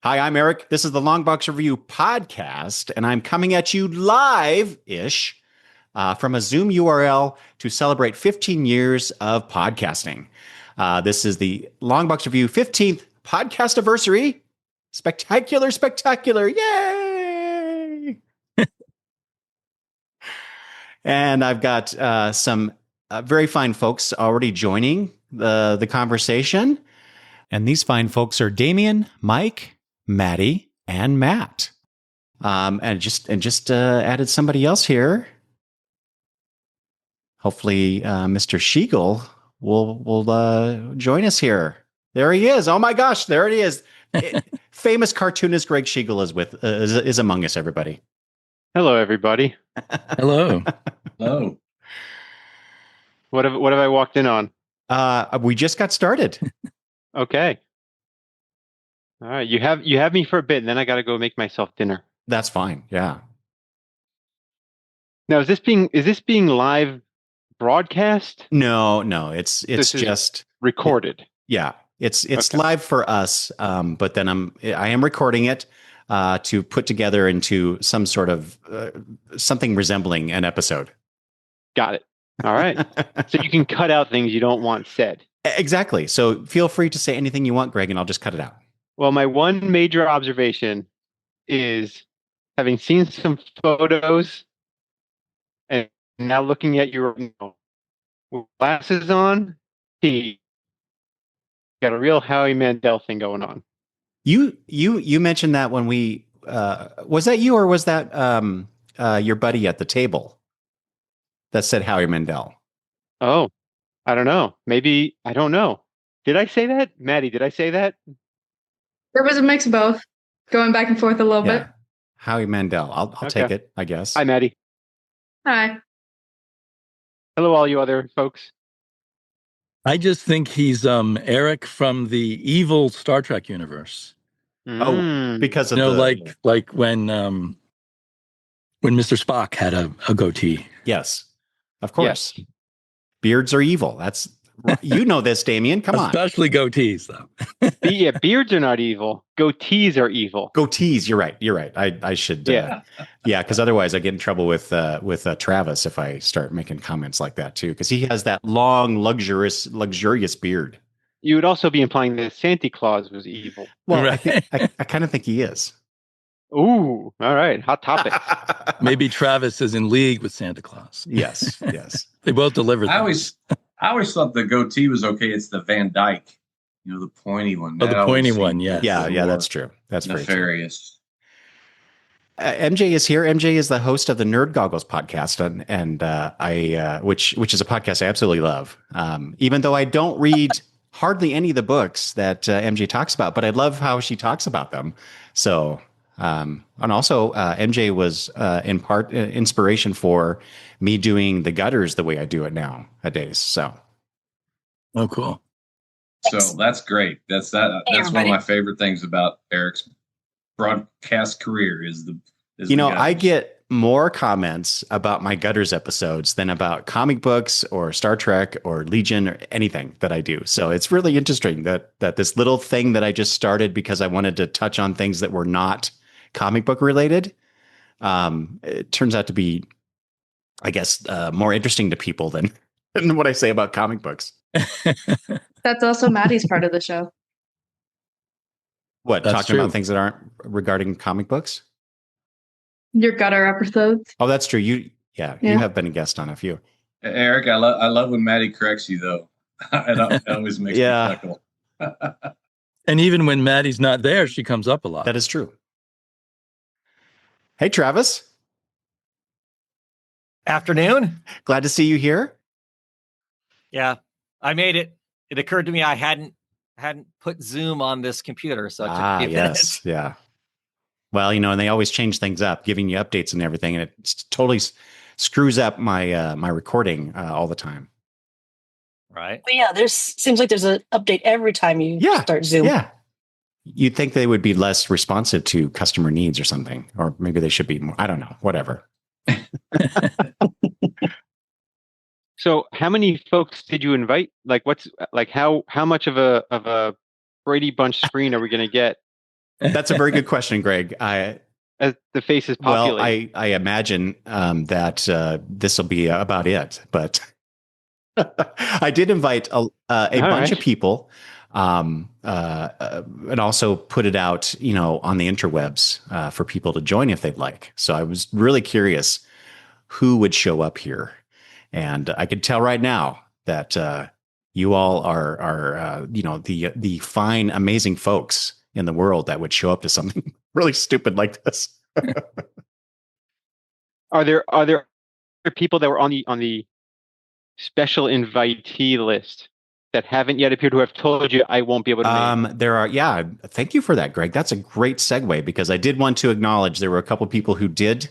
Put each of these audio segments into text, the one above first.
Hi, I'm Eric. This is the Longbox Review podcast, and I'm coming at you live-ish from a Zoom URL to celebrate 15 years of podcasting. This is the Longbox Review 15th Podcastiversary. Spectacular, spectacular. Yay! And I've got some very fine folks already joining the conversation. And these fine folks are Damian, Mike, Maddie, and Matt. And just added somebody else here. Hopefully, Mr. Shiegel will join us here. There he is. Oh my gosh, there it is. Famous cartoonist Gregg Shiegel is among us. Everybody. Hello, everybody. Hello. Hello. What have I walked in on? We just got started. Okay. All right. You have me for a bit, and then I got to go make myself dinner. That's fine. Yeah. Now, is this being live broadcast? No. It's just recorded. Yeah. It's Okay. live for us. But then I am recording it to put together into some sort of something resembling an episode. Got it. All right. So you can cut out things you don't want said. Exactly. So feel free to say anything you want, Gregg, and I'll just cut it out. Well, my one major observation is having seen some photos and now looking at your glasses on, he got a real Howie Mandel thing going on. You mentioned that when we was that you or was that your buddy at the table that said Howie Mandel? Oh, I don't know. Maybe, I don't know. Did I say that? Maddie, did I say that? There was a mix of both, going back and forth a little bit. Howie Mandel. I'll Okay. take it, I guess. Hi, Maddie. Hi. Hello, all you other folks. I just think he's Eric from the evil Star Trek universe. Mm. Because of like when Mr. Spock had a goatee. Yes, of course. Yes. Beards are evil. That's you know this, Damian. Come on. Especially goatees, though. Yeah, beards are not evil. Goatees are evil. Goatees. You're right. I should. Because otherwise I get in trouble with Travis if I start making comments like that too. Because he has that long, luxurious beard. You would also be implying that Santa Claus was evil. Well, Right. I kind of think he is. Ooh, all right. Hot topic. Maybe Travis is in league with Santa Claus. Yes. They both deliver. I always thought the goatee was okay. It's the Van Dyke, the pointy one. Oh, the pointy one, yes. Yeah, that's true. That's nefarious. Very true. MJ is here. MJ is the host of the Nerd Goggles podcast, and I which is a podcast I absolutely love. Even though I don't read hardly any of the books that MJ talks about, but I love how she talks about them. So. And also, MJ was in part inspiration for me doing the gutters the way I do it nowadays. So, oh, cool. So that's great. That's one of my favorite things about Eric's broadcast career is the gutters. I get more comments about my gutters episodes than about comic books or Star Trek or Legion or anything that I do. So it's really interesting that this little thing that I just started because I wanted to touch on things that were not comic book related, it turns out to be, I guess, more interesting to people than what I say about comic books. That's also Maddie's part of the show. What, That's talking true. about things that aren't regarding comic books? Your gutter episodes. Oh, that's true. You have been a guest on a few. Eric, I love when Maddie corrects you though. It always makes me chuckle. And even when Maddie's not there, she comes up a lot. That is true. Hey, Travis. Afternoon. Glad to see you here. Yeah, I made it. It occurred to me I hadn't put Zoom on this computer, so it took me a minute. Yes, yeah. Well, and they always change things up, giving you updates and everything, and it totally screws up my my recording all the time. Right. But yeah, seems like there's an update every time you start Zoom. Yeah. You'd think they would be less responsive to customer needs or something, or maybe they should be more. I don't know. Whatever. So, how many folks did you invite? Like, how much of a Brady Bunch screen are we going to get? That's a very good question, Gregg. As the faces populate. Well, I imagine that this will be about it, but I did invite a bunch of people, and also put it out, on the interwebs for people to join if they'd like. So I was really curious who would show up here, and I could tell right now that you all are the fine, amazing folks in the world that would show up to something really stupid like this. Are there people that were on the special invitee list that haven't yet appeared who have told you I won't be able to make? There are, yeah. Thank you for that, Gregg. That's a great segue, because I did want to acknowledge there were a couple people who did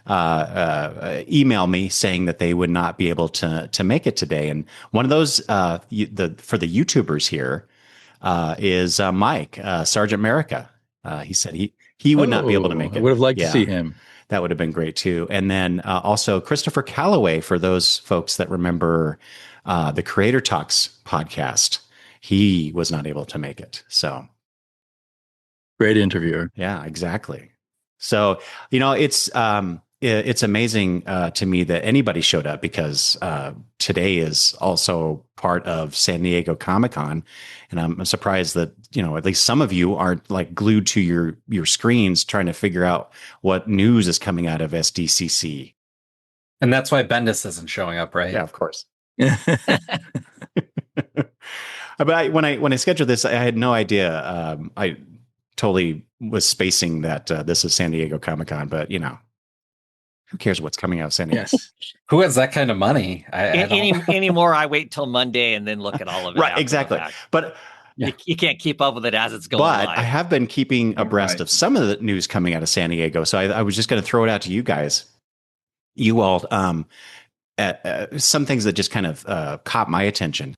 email me saying that they would not be able to make it today. And one of those, for the YouTubers here, is Mike, Sergeant America. He said he would not be able to make it. I would have liked to see him. That would have been great too. And then also Christopher Calloway, for those folks that remember the Creator Talks podcast. He was not able to make it. So great interviewer. Yeah, exactly. So, it's amazing to me that anybody showed up, because today is also part of San Diego Comic-Con. And I'm surprised that, at least some of you aren't like glued to your screens trying to figure out what news is coming out of SDCC. And that's why Bendis isn't showing up, right? Yeah, of course. But when I scheduled this, I had no idea. I totally was spacing that this is San Diego Comic-Con, but who cares what's coming out of San Diego? Yes. Who has that kind of money? Anymore, I wait till Monday and then look at all of it. Right, exactly. But you can't keep up with it as it's going. But live. I have been keeping abreast of some of the news coming out of San Diego, so I was just going to throw it out to you guys. You all, some things that just kind of caught my attention.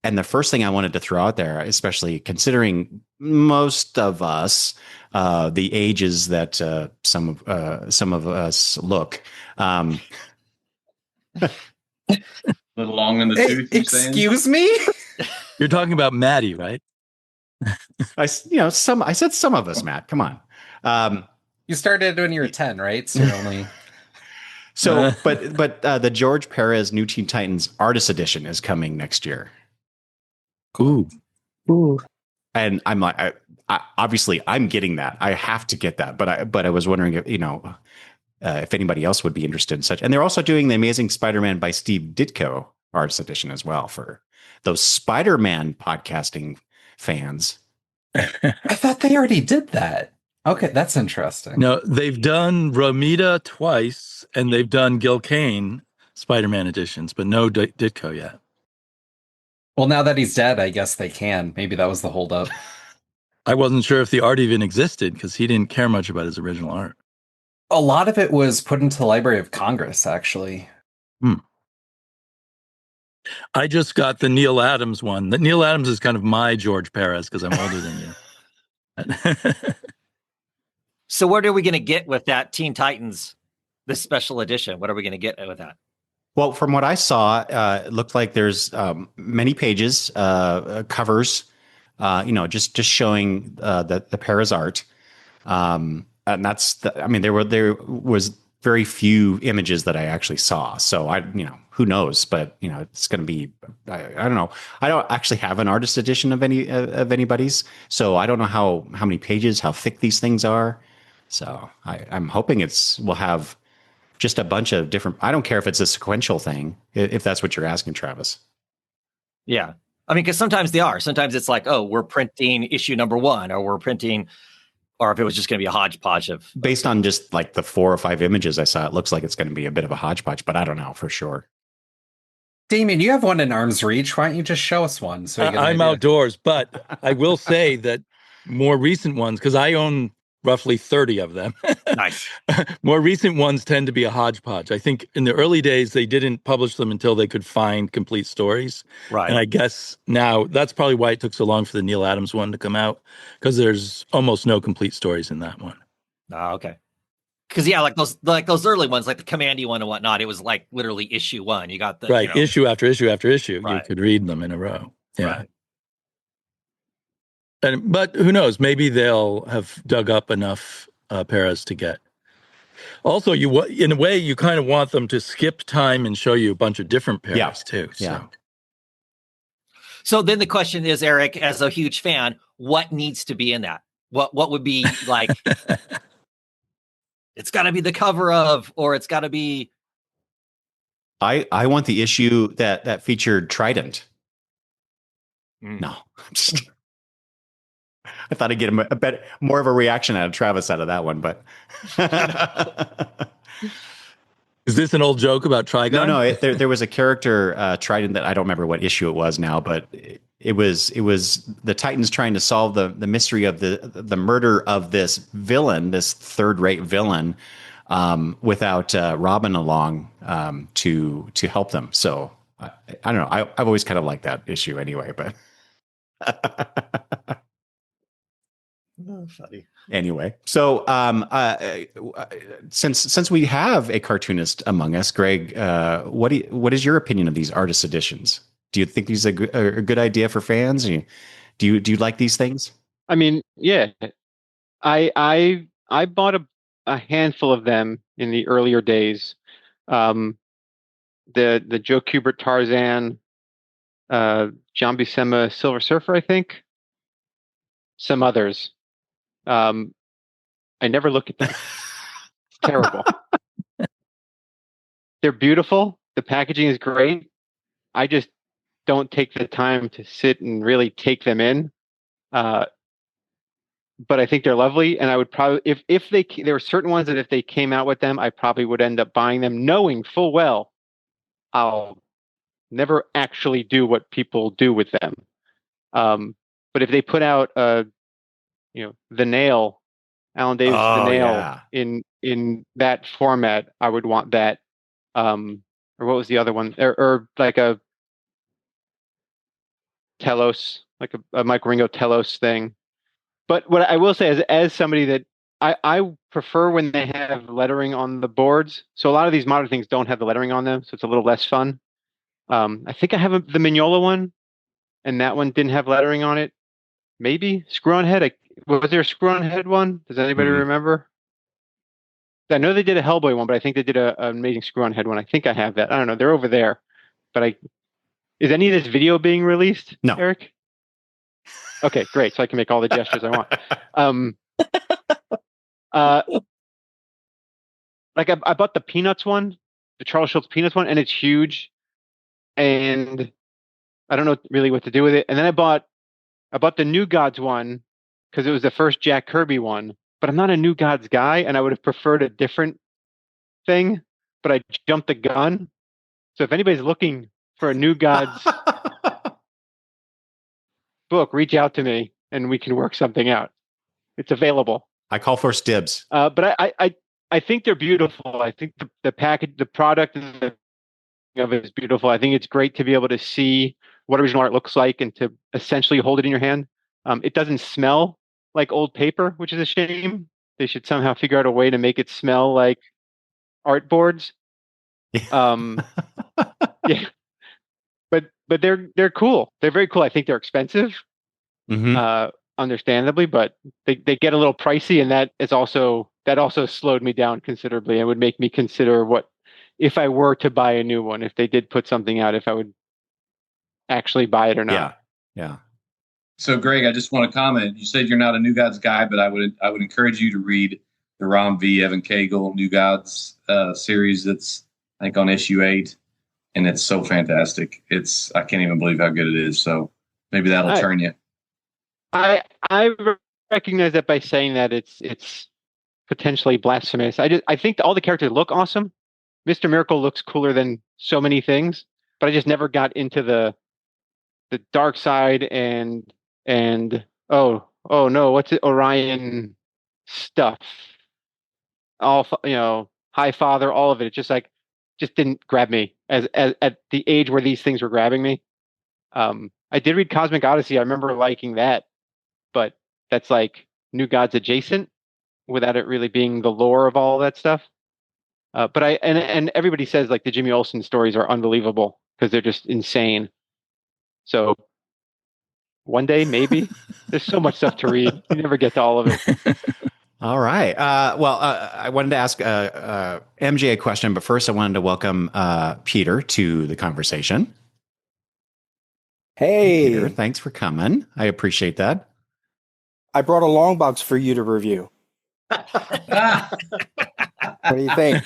And the first thing I wanted to throw out there, especially considering most of us, the ages that some of us look, a little long in the tooth. Excuse me? You're talking about Maddie, right? I said some of us, Matt. Come on. You started when you were 10, right? So you're only. So, but the George Perez New Teen Titans Artist Edition is coming next year. Ooh. And I'm like, I obviously I'm getting that. I have to get that. But I was wondering if anybody else would be interested in such. And they're also doing the Amazing Spider-Man by Steve Ditko Artist Edition as well for those Spider-Man podcasting fans. I thought they already did that. Okay, that's interesting. No, they've done Romita twice, and they've done Gil Kane Spider-Man editions, but no Ditko yet. Well, now that he's dead, I guess they can. Maybe that was the holdup. I wasn't sure if the art even existed because he didn't care much about his original art. A lot of it was put into the Library of Congress, actually. I just got the Neil Adams one. The Neil Adams is kind of my George Perez because I'm older than you. So what are we going to get with that Teen Titans, this special edition? What are we going to get with that? Well, from what I saw, it looked like there's many pages, covers, just showing the Perez art, and that's there was very few images that I actually saw. So who knows? But it's going to be I don't know. I don't actually have an artist edition of anybody's, so I don't know how many pages, how thick these things are. So I'm hoping we'll have just a bunch of different. I don't care if it's a sequential thing, if that's what you're asking, Travis. Yeah. Because sometimes they are. Sometimes it's like, oh, we're printing issue number 1, or we're printing, or if it was just going to be a hodgepodge of. Based on just like the 4 or 5 images I saw, it looks like it's going to be a bit of a hodgepodge, but I don't know for sure. Damian, you have one in arm's reach. Why don't you just show us one? So I'm outdoors, but I will say that more recent ones, because I own roughly 30 of them. Nice. More recent ones tend to be a hodgepodge. I think in the early days, they didn't publish them until they could find complete stories. Right. And I guess now that's probably why it took so long for the Neil Adams one to come out, because there's almost no complete stories in that one. Oh, okay. Because like those early ones, like the Commandy one and whatnot, it was like literally issue 1. You got the issue after issue after issue. Right. You could read them in a row. Yeah. Right. But who knows? Maybe they'll have dug up enough paras to get. Also, in a way, you kind of want them to skip time and show you a bunch of different paras too. So. So then the question is, Eric, as a huge fan, what needs to be in that? What would be like? It's got to be the cover of, or it's got to be. I want the issue that featured Trident. No, I thought I'd get a bit more of a reaction out of Travis out of that one, but. Is this an old joke about Trigon? No. There was a character Trident that I don't remember what issue it was now, but it was the Titans trying to solve the mystery of the murder of this villain, this third-rate villain, without Robin along to help them. So I don't know. I've always kind of liked that issue anyway, but. Funny. Anyway, so since we have a cartoonist among us, Gregg, what is your opinion of these artist editions? Do you think these are a good idea for fans? Do you like these things? I mean, yeah, I bought a handful of them in the earlier days. The Joe Kubert Tarzan, John Buscema Silver Surfer, I think, some others. I never look at them. It's terrible. They're beautiful. The packaging is great. I just don't take the time to sit and really take them in. But I think they're lovely, and I would probably, if there were certain ones that if they came out with them, I probably would end up buying them, knowing full well I'll never actually do what people do with them. But if they put out the Nail, Alan Davis, the Nail in that format, I would want that. Or what was the other one? Or like a Telos, like a Mike Ringo Telos thing. But what I will say is, as somebody that I prefer when they have lettering on the boards. So a lot of these modern things don't have the lettering on them, so it's a little less fun. I think I have the Mignola one, and that one didn't have lettering on it. Maybe Screw-On Head. Was there a Screw-On Head one? Does anybody remember? I know they did a Hellboy one, but I think they did an amazing Screw-On Head one. I think I have that. I don't know. They're over there. But is any of this video being released? No. Eric? Okay, great. So I can make all the gestures I want. Like I bought the Peanuts one, the Charles Schultz Peanuts one, and it's huge. And I don't know really what to do with it. And then I bought the New Gods one because it was the first Jack Kirby one. But I'm not a New Gods guy, and I would have preferred a different thing. But I jumped the gun. So if anybody's looking for a New Gods book, reach out to me, and we can work something out. It's available. I call for dibs. But I think they're beautiful. I think the package, the product of it is beautiful. I think it's great to be able to see what original art looks like and to essentially hold it in your hand. It doesn't smell like old paper, which is a shame. They should somehow figure out a way to make it smell like art boards. Yeah. But they're cool. They're very cool. I think they're expensive, understandably, but they get a little pricey, and that also slowed me down considerably and would make me consider what if I were to buy a new one, if they did put something out, if I would actually buy it or not. Yeah. So, Gregg, I just want to comment. You said you're not a New Gods guy, but I would encourage you to read the Rom V. Evan Cagle New Gods series. That's, I think, on issue 8, and it's so fantastic. I can't even believe how good it is. So maybe that'll turn you. I recognize that by saying that it's potentially blasphemous. I think all the characters look awesome. Mr. Miracle looks cooler than so many things, but I just never got into the dark side and oh no, what's it, Orion stuff, all High Father, all of it. It's just didn't grab me as at the age where these things were grabbing me. I did read Cosmic Odyssey. I remember liking that, but that's like New Gods adjacent without it really being the lore of all that stuff. But and everybody says like the Jimmy Olsen stories are unbelievable because they're just insane. So One day, maybe. There's so much stuff to read. You never get to all of it. All right. I wanted to ask MJ a question, but first I wanted to welcome Peter to the conversation. Hey, Peter, thanks for coming. I appreciate that. I brought a Longbox for you to review. What do you think?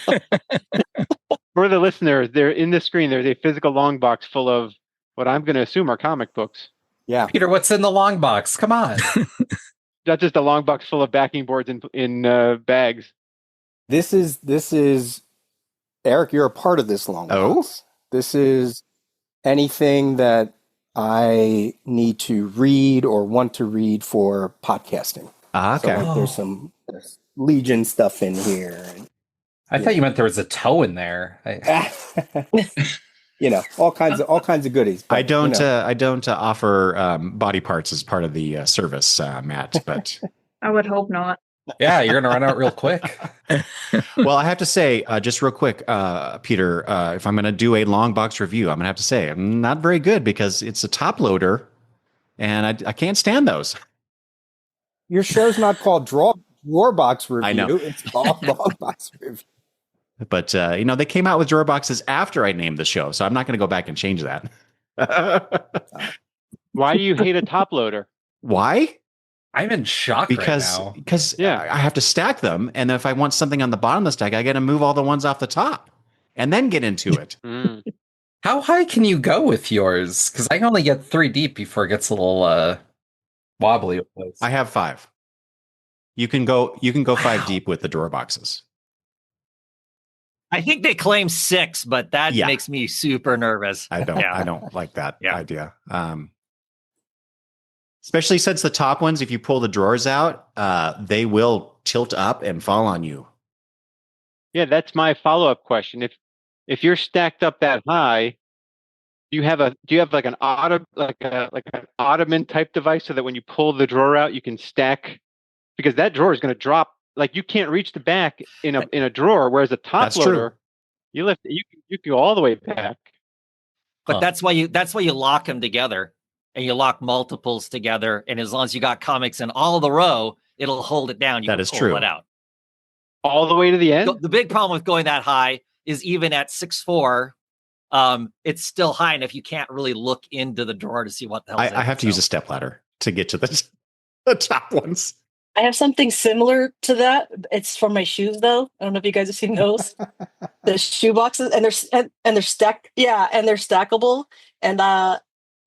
For the listeners, they're in the screen. There's a physical long box full of what I'm going to assume are comic books. Yeah. Peter, what's in the long box? Come on. Not just a long box full of backing boards in bags. This is Eric, you're a part of this Longbox. Oh? This is anything that I need to read or want to read for podcasting. Okay. So, there's Legion stuff in here. I thought you meant there was a toe in there. All kinds of goodies. But, I don't offer body parts as part of the service, Matt. But I would hope not. Yeah, you're gonna run out real quick. well, I have to say, just real quick, Peter, if I'm going to do a long box review, I'm going to have to say I'm not very good because it's a top loader, and I can't stand those. Your show's not called Drawer Box Review. I know. It's called Longbox Review. But they came out with drawer boxes after I named the show, so I'm not going to go back and change that. Why do you hate a top loader? Why? I'm in shock Because right now. I have to stack them, and if I want something on the bottom of the stack, I got to move all the ones off the top, and then get into it. How high can you go with yours? Because I can only get 3 deep before it gets a little wobbly. I have 5. You can go 5 deep with the drawer boxes. I think they claim 6, but that makes me super nervous. I don't like that idea. Especially since the top ones, if you pull the drawers out, they will tilt up and fall on you. Yeah, that's my follow-up question. If you're stacked up that high, do you have like an ottoman type device so that when you pull the drawer out, you can stack, because that drawer is going to drop. Like, you can't reach the back in a drawer, whereas a top loader, you can go all the way back. But that's why you lock them together, and you lock multiples together, and as long as you got comics in all the row, it'll hold it down. You that can is pull true. it out all the way to the end. The big problem with going that high is even at 6'4", it's still high enough you can't really look into the drawer to see what the hell. I have to use a stepladder to get to the top ones. I have something similar to that. It's for my shoes, though. I don't know if you guys have seen those. The shoe boxes, and they're stacked. Yeah, and they're stackable. And I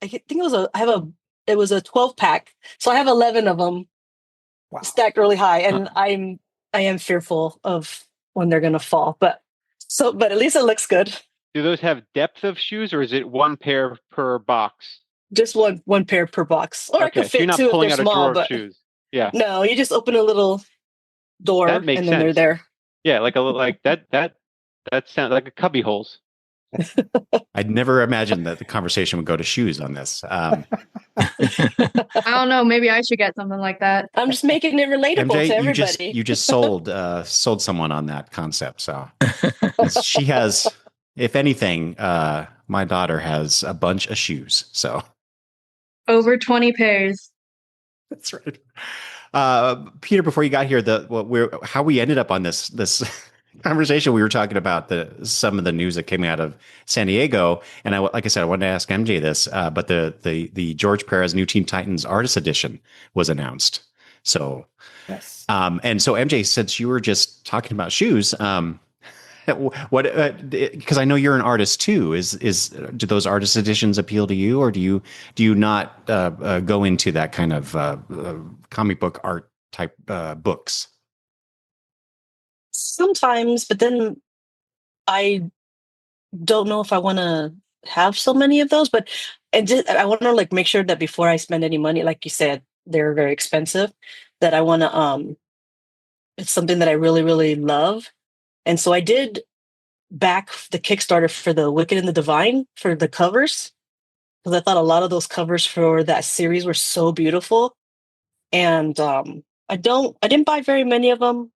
think it was a 12-pack, so I have 11 of them stacked really high, and I am fearful of when they're gonna fall. But at least it looks good. Do those have depth of shoes, or is it one pair per box? Just one pair per box, or I could fit so you're not two if pulling they're out small. a drawer of shoes. Yeah. No, you just open a little door That makes and then they're sense. there. Yeah, like that sounds like a cubby holes. I'd never imagined that the conversation would go to shoes on this. I don't know. Maybe I should get something like that. I'm just making it relatable MJ, to everybody. you just sold someone on that concept. So she has, if anything, my daughter has a bunch of shoes. So over 20 pairs. That's right. Peter, before you got here, how we ended up on this conversation, we were talking about some of the news that came out of San Diego, and like I said, I wanted to ask MJ this, but the George Perez New Teen Titans Artist Edition was announced. So, yes. And so MJ, since you were just talking about shoes, what? Because I know you're an artist too. Do those artist editions appeal to you, or do you not go into that kind of comic book art type books? Sometimes, but then I don't know if I want to have so many of those. But I want to make sure that before I spend any money, like you said, they're very expensive. That I want to it's something that I really, really love. And so I did back the Kickstarter for the Wicked and the Divine for the covers, because I thought a lot of those covers for that series were so beautiful. And I didn't buy very many of them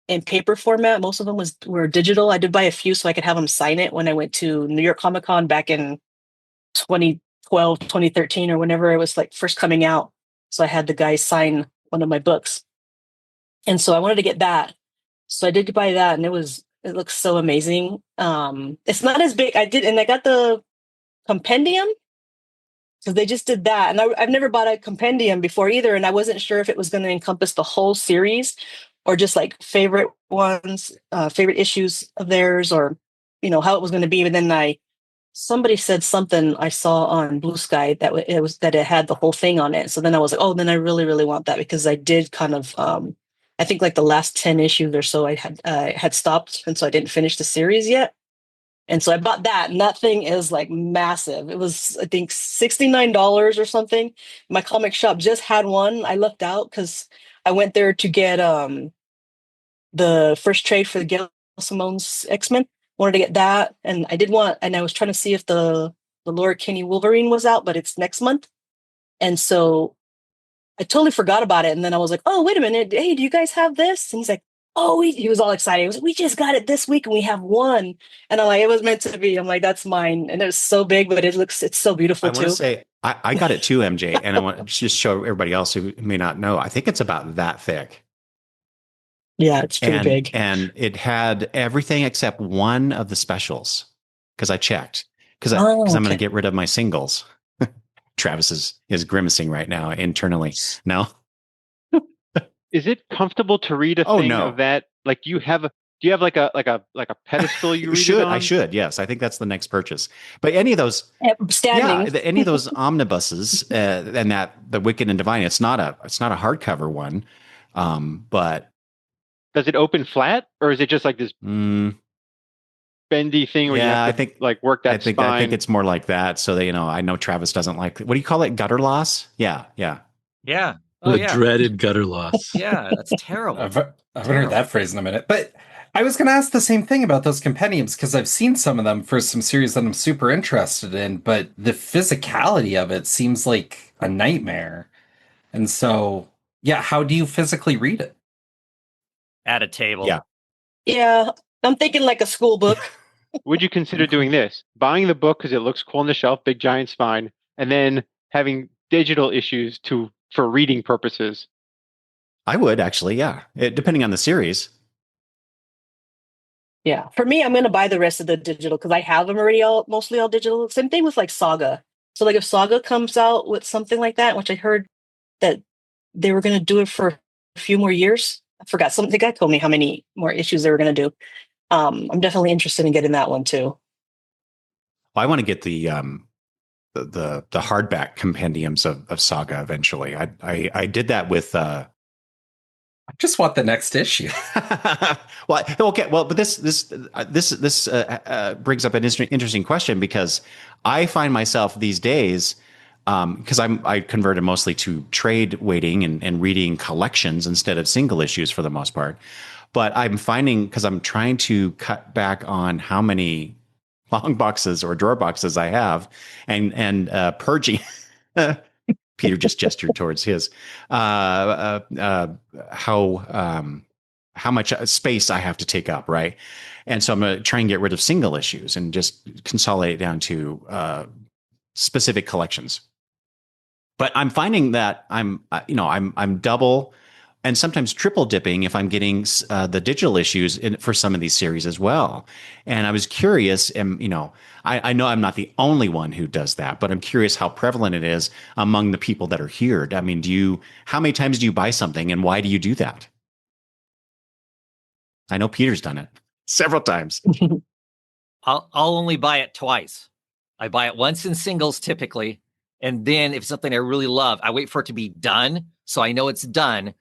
in paper format. Most of them were digital. I did buy a few so I could have them sign it when I went to New York Comic Con back in 2012 2012, 2013, or whenever it was like first coming out. So I had the guy sign one of my books. And so I wanted to get that. So I did buy that, and it looks so amazing. It's not as big. I got the compendium. So they just did that. And I've never bought a compendium before either. And I wasn't sure if it was going to encompass the whole series or just like favorite ones, favorite issues of theirs, or, how it was going to be. But then somebody said something I saw on Blue Sky that it had the whole thing on it. So then I was like, oh, then I really, really want that, because I did kind of, I think like the last 10 issues or so I had stopped. And so I didn't finish the series yet. And so I bought that, and that thing is like massive. It was, I think, $69 or something. My comic shop just had one. I lucked out because I went there to get the first trade for the Gail Simone's X-Men. Wanted to get that, and I was trying to see if the Laura Kinney Wolverine was out, but it's next month. And so I totally forgot about it. And then I was like, oh, wait a minute. Hey, do you guys have this? And he's like, oh, he was all excited. He was like, we just got it this week and we have one. And I'm like, it was meant to be. I'm like, that's mine. And it was so big, but it's so beautiful too. I want to say, I got it too, MJ. And I want to just show everybody else who may not know. I think it's about that thick. Yeah, it's pretty big. And it had everything except one of the specials, because I checked. Because I'm going to get rid of my singles. Travis is grimacing right now internally. No? Is it comfortable to read a thing of that? Like, do you have like a pedestal you read it on? I should. Yes, I think that's the next purchase. But any of those standing, any of those omnibuses, and the Wicked and Divine, it's not a hardcover one, but does it open flat, or is it just like this bendy thing where you have to work that spine? I think it's more like that. So that, I know Travis doesn't like, what do you call it? Gutter loss? Yeah. Oh, the dreaded gutter loss. Yeah, that's terrible. I haven't heard that phrase in a minute. But I was going to ask the same thing about those compendiums, because I've seen some of them for some series that I'm super interested in, but the physicality of it seems like a nightmare. And so, yeah, how do you physically read it? At a table. Yeah, I'm thinking like a school book. Would you consider doing this? Buying the book because it looks cool on the shelf, big giant spine, and then having digital issues for reading purposes? I would actually, yeah. Depending on the series. Yeah. For me, I'm going to buy the rest of the digital because I have them already mostly all digital. Same thing with like Saga. So like if Saga comes out with something like that, which I heard that they were going to do it for a few more years. I forgot. The guy told me how many more issues they were going to do. I'm definitely interested in getting that one too. Well, I want to get the hardback compendiums of Saga eventually. I did that with I just want the next issue. Well, okay. Well, but this brings up an interesting question, because I find myself these days, because I converted mostly to trade waiting and reading collections instead of single issues for the most part. But I'm finding, because I'm trying to cut back on how many long boxes or drawer boxes I have, and purging. Peter just gestured towards his. How much space I have to take up, right? And so I'm going to try and get rid of single issues and just consolidate down to specific collections. But I'm finding that I'm double and sometimes triple dipping if I'm getting the digital issues for some of these series as well. And I was curious, and I know I'm not the only one who does that, but I'm curious how prevalent it is among the people that are here. I mean, how many times do you buy something, and why do you do that? I know Peter's done it several times. I'll only buy it twice. I buy it once in singles typically, and then if it's something I really love, I wait for it to be done so I know it's done.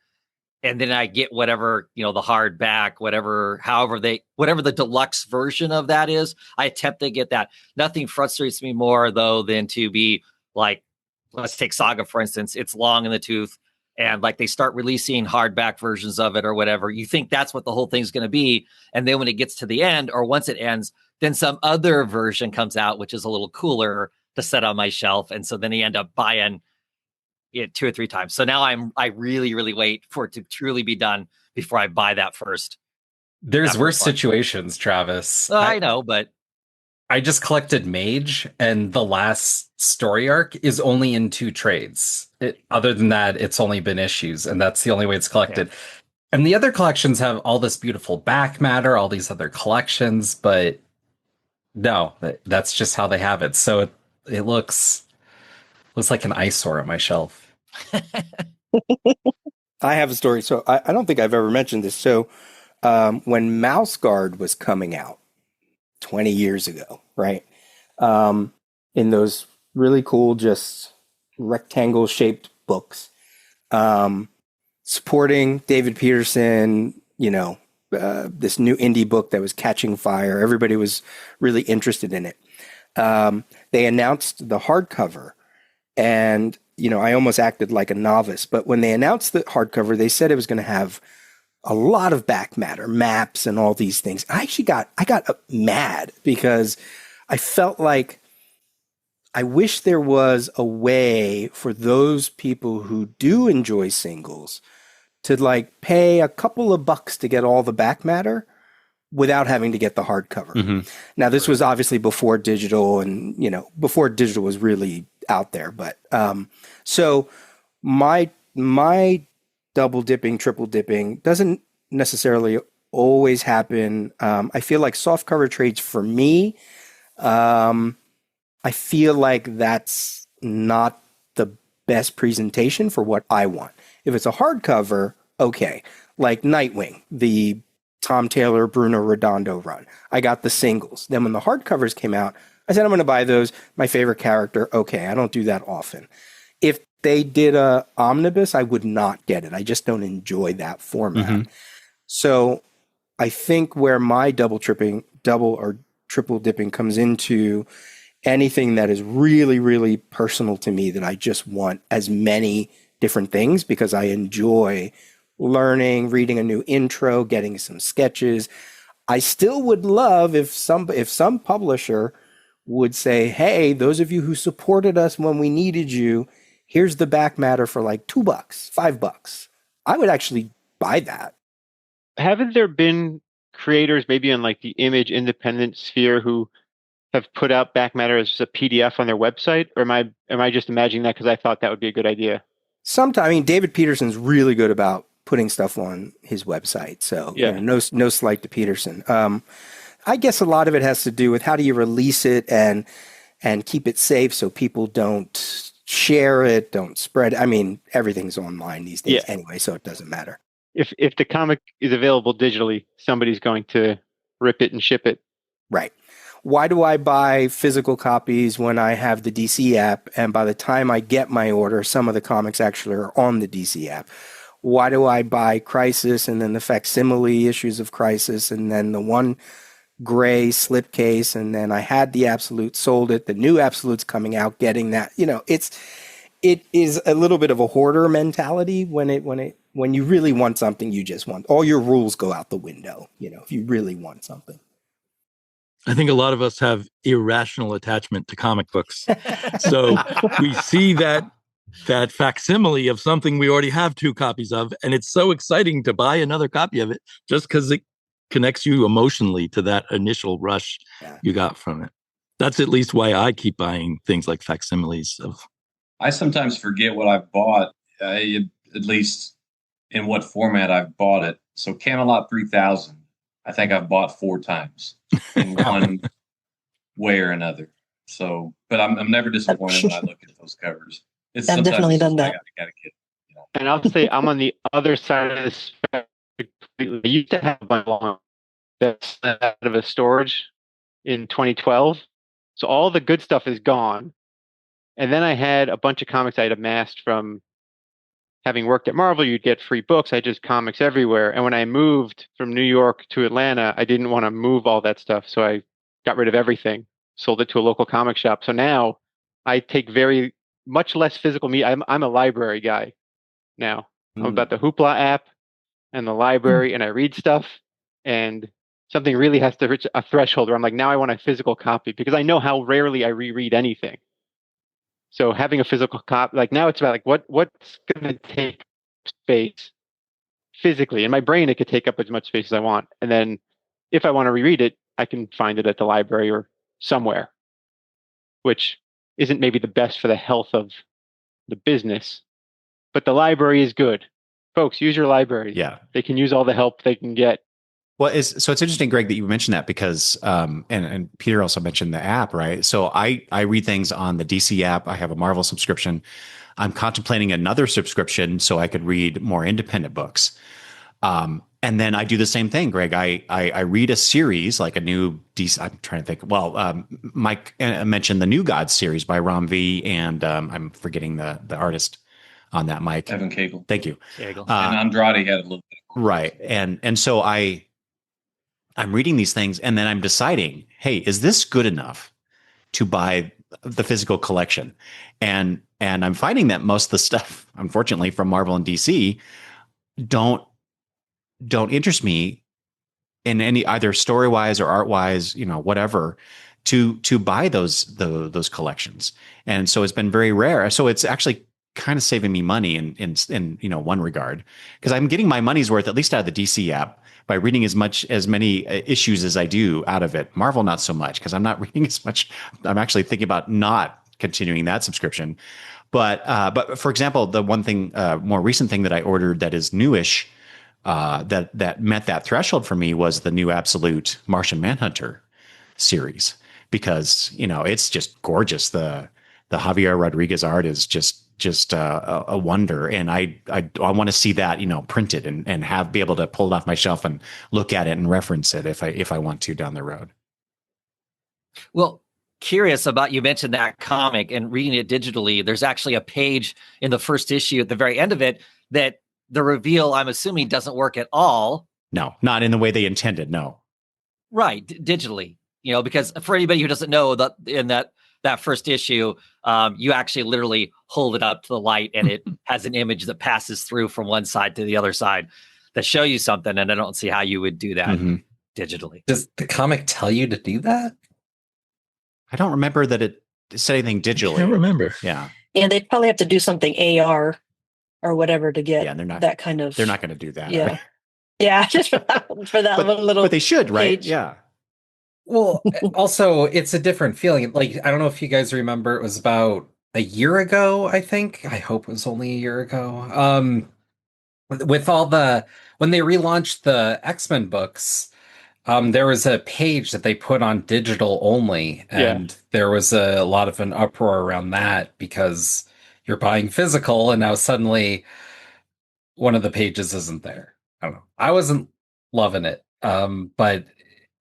And then I get whatever, the hardback, whatever the deluxe version of that is. I attempt to get that. Nothing frustrates me more, though, than to be like, let's take Saga, for instance. It's long in the tooth. And like they start releasing hardback versions of it or whatever. You think that's what the whole thing's going to be. And then when it gets to the end, or once it ends, then some other version comes out, which is a little cooler to set on my shelf. And so then you end up buying it 2 or 3 times. So now I really, really wait for it to truly be done before I buy that first. There's worse situations, Travis. I know, but I just collected Mage, and the last story arc is only in 2 trades. Other than that, it's only been issues, and that's the only way it's collected. And the other collections have all this beautiful back matter, all these other collections, but no, that's just how they have it. So it looks like an eyesore on my shelf. I have a story. So I don't think I've ever mentioned this. So when Mouse Guard was coming out 20 years ago, right? In those really cool, just rectangle shaped books, supporting David Peterson, this new indie book that was catching fire. Everybody was really interested in it. They announced the hardcover, and I almost acted like a novice. But when they announced the hardcover, they said it was going to have a lot of back matter, maps, and all these things. I got mad because I felt like I wish there was a way for those people who do enjoy singles to pay a couple of bucks to get all the back matter without having to get the hardcover. Mm-hmm. Now, this was obviously before digital, and before digital was really out there. But so my double dipping, triple dipping doesn't necessarily always happen. I feel like soft cover trades for me, I feel like that's not the best presentation for what I want. If it's a hardcover, okay. Like Nightwing, the Tom Taylor, Bruno Redondo run. I got the singles. Then when the hardcovers came out, I said, I'm going to buy those. My favorite character. Okay, I don't do that often. If they did a omnibus, I would not get it. I just don't enjoy that format. Mm-hmm. So I think where my double or triple dipping comes into anything that is really, really personal to me, that I just want as many different things because I enjoy learning, reading a new intro, getting some sketches. I still would love if some publisher would say, hey, those of you who supported us when we needed you, here's the back matter for like $2, $5. I would actually buy that. Haven't there been creators maybe on like the image independent sphere who have put out back matter as just a PDF on their website? Or am I just imagining that because I thought that would be a good idea? Sometimes, I mean, David Peterson's really good about putting stuff on his website. So yeah. No slight to Peterson. I guess a lot of it has to do with how do you release it and keep it safe so people don't share it, don't spread. I mean, everything's online these days anyway, so it doesn't matter. If the comic is available digitally, somebody's going to rip it and ship it. Right. Why do I buy physical copies when I have the DC app, and by the time I get my order, some of the comics actually are on the DC app? Why do I buy Crisis and then the facsimile issues of Crisis and then the one gray slipcase, and then I had the Absolute, sold it, the new Absolute's coming out, getting that? It is a little bit of a hoarder mentality when you really want something, you just want, all your rules go out the window, if you really want something. I think a lot of us have irrational attachment to comic books. So we see that facsimile of something we already have 2 copies of, and it's so exciting to buy another copy of it just because it connects you emotionally to that initial rush you got from it. That's at least why I keep buying things like facsimiles of. I sometimes forget what I've bought, at least in what format I've bought it. So Camelot 3000, I think I've bought 4 times in one way or another. So, but I'm never disappointed when I look at those covers. I've definitely done that. I gotta get, And I'll say I'm on the other side of this spectrum completely. I used to have a bunch that's out of a storage in 2012. So all the good stuff is gone. And then I had a bunch of comics I had amassed from having worked at Marvel. You'd get free books. I just comics everywhere. And when I moved from New York to Atlanta, I didn't want to move all that stuff. So I got rid of everything, sold it to a local comic shop. So now I take very much less physical media. I'm a library guy now. I'm about the Hoopla app and the library, and I read stuff. And something really has to reach a threshold where I'm like, now I want a physical copy, because I know how rarely I reread anything. So having a physical copy, like now it's about like what's going to take space physically. In my brain, it could take up as much space as I want. And then if I want to reread it, I can find it at the library or somewhere, which isn't maybe the best for the health of the business, but the library is good. Folks, use your library. Yeah. They can use all the help they can get. Well, so it's interesting, Greg, that you mentioned that because, and Peter also mentioned the app, right? So I read things on the DC app. I have a Marvel subscription. I'm contemplating another subscription so I could read more independent books. And then I do the same thing, Greg. I read a series like a new DC. I'm trying to think. Well, Mike mentioned the New Gods series by Ram V, and I'm forgetting the artist on that, Mike. Evan Cagle. Thank you. And Andrade had a little bit. Right, and so I'm reading these things, and then I'm deciding, hey, is this good enough to buy the physical collection? And I'm finding that most of the stuff, unfortunately, from Marvel and DC don't interest me in any either story wise or art wise, whatever, to buy those collections. And so it's been very rare. So it's actually kind of saving me money in one regard, because I'm getting my money's worth, at least out of the DC app, by reading as many issues as I do out of it. Marvel, not so much, because I'm not reading as much. I'm actually thinking about not continuing that subscription. But for example, the one thing, more recent thing that I ordered that is newish, that met that threshold for me was the new Absolute Martian Manhunter series, because it's just gorgeous. The Javier Rodriguez art is just a wonder, and I want to see that printed and be able to pull it off my shelf and look at it and reference it if I want to down the road. Well, curious about, you mentioned that comic and reading it digitally. There's actually a page in the first issue at the very end of it that the reveal, I'm assuming, doesn't work at all. No, not in the way they intended. No. Right. Digitally, because for anybody who doesn't know, that in that first issue, you actually literally hold it up to the light and it has an image that passes through from one side to the other side that show you something. And I don't see how you would do that digitally. Does the comic tell you to do that? I don't remember that it said anything digitally. I can't remember. Yeah. Yeah, they'd probably have to do something AR or whatever to get that kind of. They're not going to do that. Yeah. Yeah, just for that little. But they should, right? page. Yeah. Well, also, it's a different feeling. Like, I don't know if you guys remember, it was about a year ago, I think. I hope it was only a year ago. With all when they relaunched the X-Men books, there was a page that they put on digital only. And there was a lot of an uproar around that because you're buying physical and now suddenly one of the pages isn't there. I don't know. I wasn't loving it. But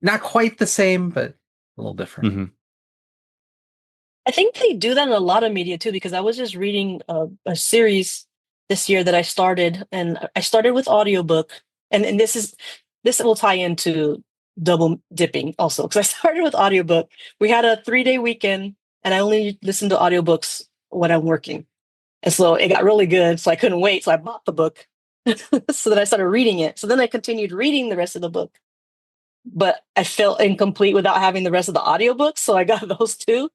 not quite the same, but a little different. Mm-hmm. I think they do that in a lot of media too, because I was just reading a series this year that I started, and I started with audiobook, and this will tie into double dipping also, because I started with audiobook. We had a 3-day weekend, and I only listened to audiobooks when I'm working, and so it got really good. So I couldn't wait, so I bought the book, so then I started reading it. So then I continued reading the rest of the book. But I felt incomplete without having the rest of the audiobooks. So I got those too.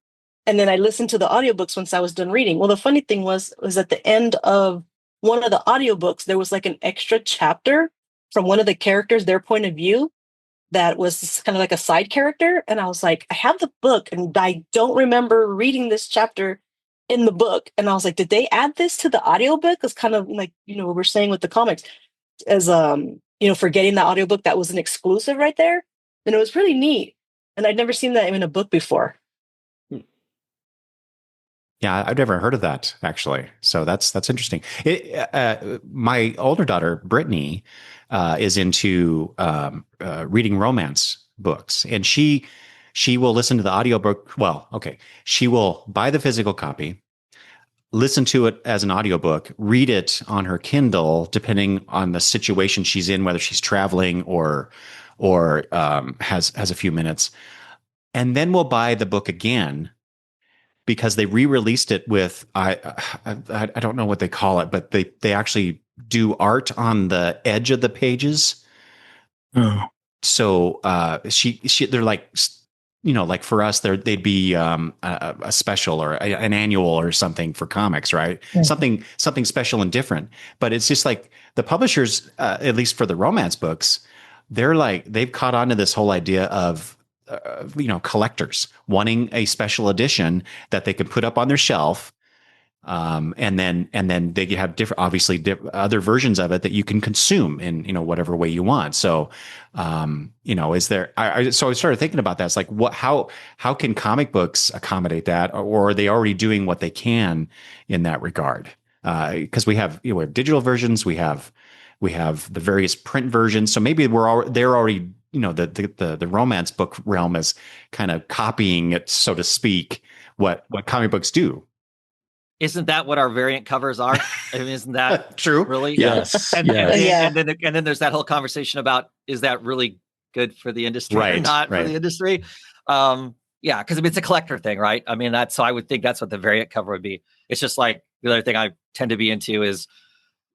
And then I listened to the audiobooks once I was done reading. Well, the funny thing was at the end of one of the audiobooks, there was like an extra chapter from one of the characters, their point of view, that was kind of like a side character. And I was like, I have the book and I don't remember reading this chapter in the book. And I was like, did they add this to the audiobook? It's kind of like, what we're saying with the comics as, for getting the audiobook that was an exclusive right there. And it was really neat. And I'd never seen that in a book before. Yeah, I've never heard of that, actually. So that's interesting. My older daughter, Brittany, is into reading romance books. And she will listen to the audiobook. Well, okay. She will buy the physical copy, listen to it as an audiobook, read it on her Kindle, depending on the situation she's in, whether she's traveling or has a few minutes, and then we'll buy the book again because they re-released it with I don't know what they call it, but they actually do art on the edge of the pages. Oh, so they're like, like for us, they'd be a special or an annual or something for comics, right? Mm-hmm. Something special and different. But it's just like the publishers, at least for the romance books, they've caught on to this whole idea of collectors wanting a special edition that they can put up on their shelf. And then they have other versions of it that you can consume in, whatever way you want. So, is there, so I started thinking about that. It's like, how can comic books accommodate that? Or are they already doing what they can in that regard? Cause we have digital versions, we have the various print versions. So maybe they're already, the romance book realm is kind of copying it, so to speak, what comic books do. Isn't that what our variant covers are? I mean, isn't that true? Really? Yes. And, yes. and then there's that whole conversation about, is that really good for the industry or not for the industry? Yeah, because it's a collector thing, right? I mean, so I would think that's what the variant cover would be. It's just like the other thing I tend to be into is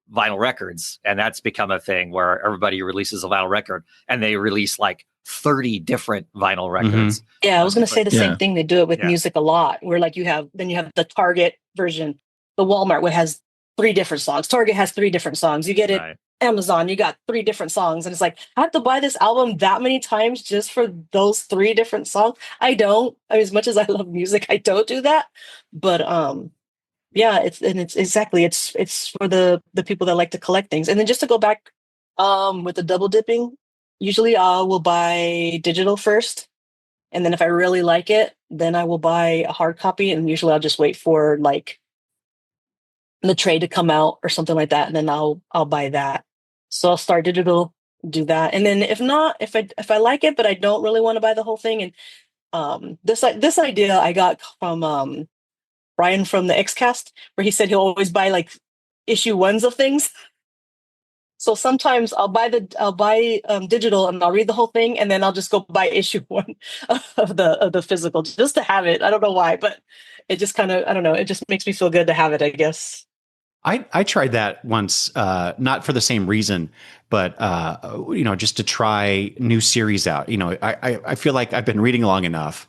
vinyl records, and that's become a thing where everybody releases a vinyl record, and they release like 30 different vinyl records. Mm-hmm. Yeah, I was going to say the same thing. They do it with music a lot, where like you have the Target version, the Walmart, which has 3 different songs. Target has 3 different songs. You get it Amazon, you got 3 different songs, and it's like, I have to buy this album that many times just for those 3 different songs. I don't. I mean, as much as I love music, I don't do that. But yeah, it's for the people that like to collect things. And then just to go back with the double dipping, usually I will buy digital first, and then if I really like it, then I will buy a hard copy, and usually I'll just wait for like the trade to come out or something like that, and then I'll buy that. So I'll start digital, do that, and then if not, if I like it but I don't really want to buy the whole thing, and this idea I got from Brian from the Xcast, where he said he'll always buy like issue 1s of things. So sometimes I'll buy digital and I'll read the whole thing, and then I'll just go buy issue 1 of the physical just to have it. I don't know why, but it just kind of, I don't know, it just makes me feel good to have it, I guess. I tried that once, not for the same reason, but just to try new series out. I feel like I've been reading long enough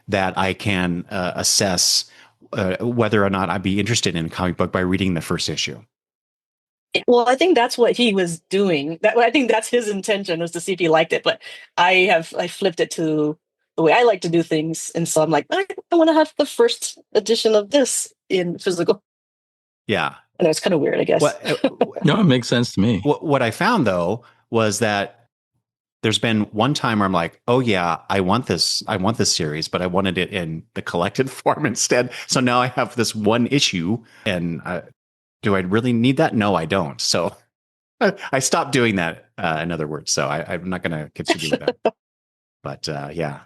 that I can assess whether or not I'd be interested in a comic book by reading the first issue. Well, I think that's what he was doing. I think that's his intention, was to see if he liked it. But I flipped it to the way I like to do things, and so I'm like, I want to have the first edition of this in physical. Yeah, and it's kind of weird, I guess. No, it makes sense to me. What I found though was that there's been one time where I'm like, oh yeah, I want this series, but I wanted it in the collected form instead. So now I have this one issue, and do I really need that? No, I don't. So I stopped doing that, in other words. So I'm not going to continue with that. But yeah,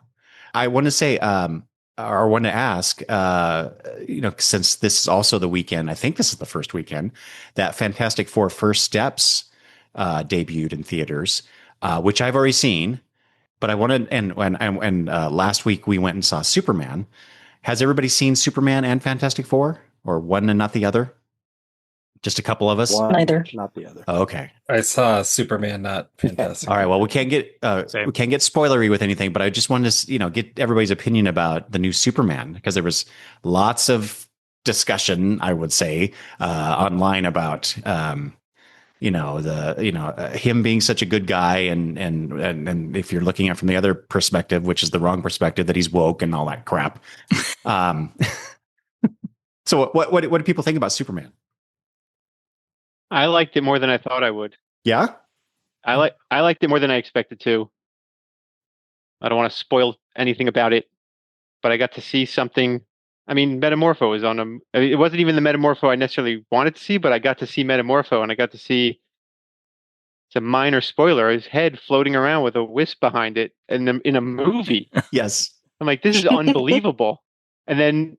I want to say, or want to ask, since this is also the weekend, I think this is the first weekend that Fantastic Four First Steps debuted in theaters, which I've already seen. But I wanted, and last week we went and saw Superman. Has everybody seen Superman and Fantastic Four, or one and not the other? Just a couple of us? One, neither. Not the other. Oh, okay. I saw Superman, not Fantastic. All right. Well, we can't get spoilery with anything, but I just wanted to, get everybody's opinion about the new Superman, because there was lots of discussion, I would say, online about, him being such a good guy, and if you're looking at it from the other perspective, which is the wrong perspective, that he's woke and all that crap. So what do people think about Superman? I liked it more than I thought I would. Yeah? I liked it more than I expected to. I don't want to spoil anything about it, but I got to see something. I mean, Metamorpho was on him. It wasn't even the Metamorpho I necessarily wanted to see, but I got to see Metamorpho, and I got to see, it's a minor spoiler, his head floating around with a wisp behind it in a movie. Yes. I'm like, this is unbelievable. And then,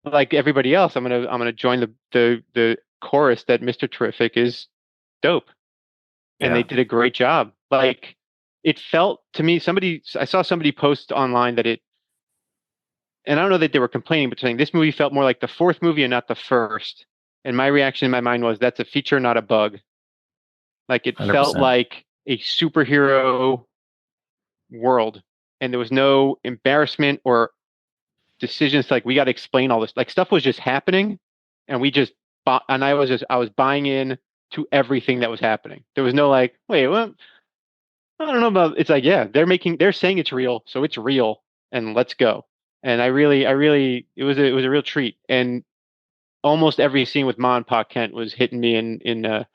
like everybody else, I'm gonna join the chorus that Mr. Terrific is dope, and they did a great job. Like, it felt to me, I saw somebody post online that and I don't know that they were complaining, but saying this movie felt more like the 4th movie and not the first. And my reaction in my mind was, that's a feature, not a bug. Like, it 100%. Felt like a superhero world, and there was no embarrassment or decisions like, we got to explain all this. Like, stuff was just happening, and I was buying in to everything that was happening. There was no like, wait, what? I don't know about. It's like, yeah, they're saying it's real, so it's real, and let's go. And it was a real treat. And almost every scene with Ma and Pa Kent was hitting me in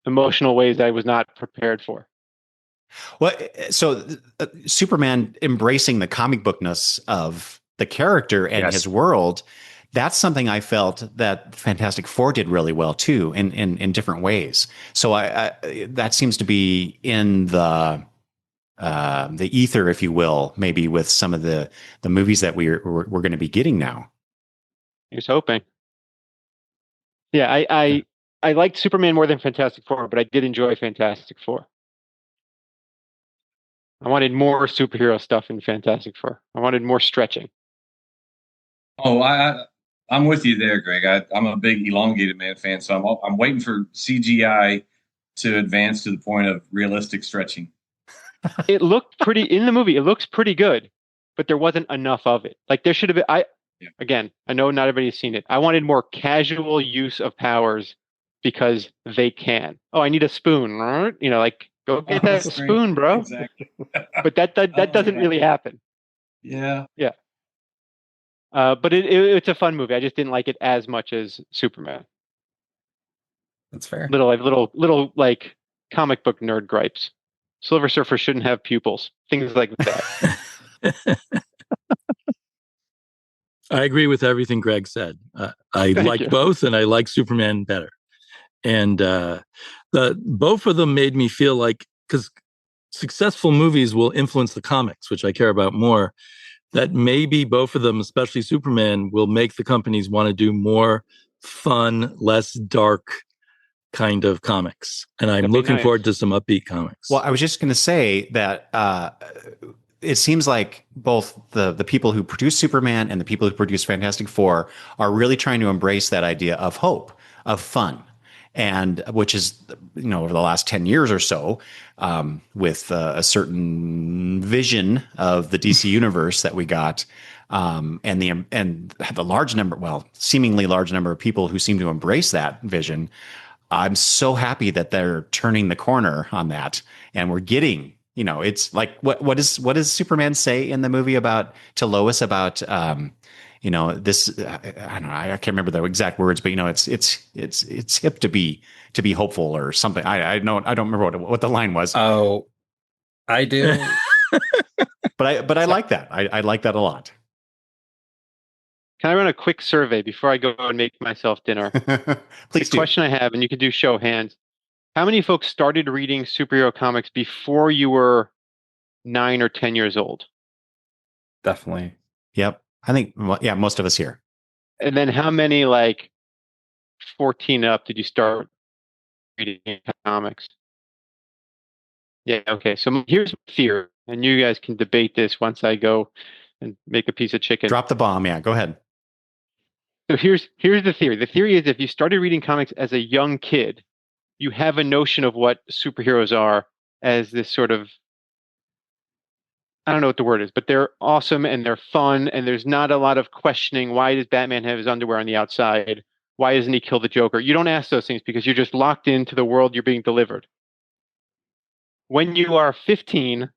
emotional ways that I was not prepared for. Well, so Superman embracing the comic bookness of the character and Yes. his world, that's something I felt that Fantastic Four did really well too, in different ways. So I that seems to be in the ether, if you will, maybe with some of the movies that we're going to be getting now. Here's hoping. Yeah, I liked Superman more than Fantastic Four, but I did enjoy Fantastic Four. I wanted more superhero stuff in Fantastic Four. I wanted more stretching. Oh, I'm with you there, Greg. I'm a big elongated man fan, so I'm waiting for CGI to advance to the point of realistic stretching. It looked pretty in the movie. It looks pretty good, but there wasn't enough of it. Like there should have been. Again, I know not everybody's seen it. I wanted more casual use of powers because they can. Oh, I need a spoon. Like go get that spoon, bro. Exactly. But that doesn't really happen. Yeah. Yeah. But it's a fun movie. I just didn't like it as much as Superman. That's fair. Little like comic book nerd gripes. Silver Surfer shouldn't have pupils. Things like that. I agree with everything Gregg said. I liked both, and I like Superman better. And both of them made me feel like, because successful movies will influence the comics, which I care about more, that maybe both of them, especially Superman, will make the companies want to do more fun, less dark kind of comics. And I'm looking forward to some upbeat comics. Well, I was just going to say that it seems like both the people who produce Superman and the people who produce Fantastic Four are really trying to embrace that idea of hope, of fun. And which is, over the last 10 years or so, with a certain vision of the DC universe that we got, and the large number, seemingly large number of people who seem to embrace that vision. I'm so happy that they're turning the corner on that, and we're getting, it's like what does Superman say in the movie to Lois about this, I don't know, I can't remember the exact words, but it's hip to be hopeful or something. I don't remember what the line was. Oh, I do. but I like that. I like that a lot. Can I run a quick survey before I go and make myself dinner? Please do. The question I have, and you can do show of hands. How many folks started reading superhero comics before you were 9 or 10 years old? Definitely. Yep. I think, most of us here. And then how many, like 14 up, did you start reading comics? Yeah, okay. So here's my fear, and you guys can debate this once I go and make a piece of chicken. Drop the bomb. Yeah, go ahead. So here's the theory. The theory is if you started reading comics as a young kid, you have a notion of what superheroes are as this sort of, I don't know what the word is, but they're awesome and they're fun, and there's not a lot of questioning. Why does Batman have his underwear on the outside? Why doesn't he kill the Joker? You don't ask those things because you're just locked into the world you're being delivered. When you are 15,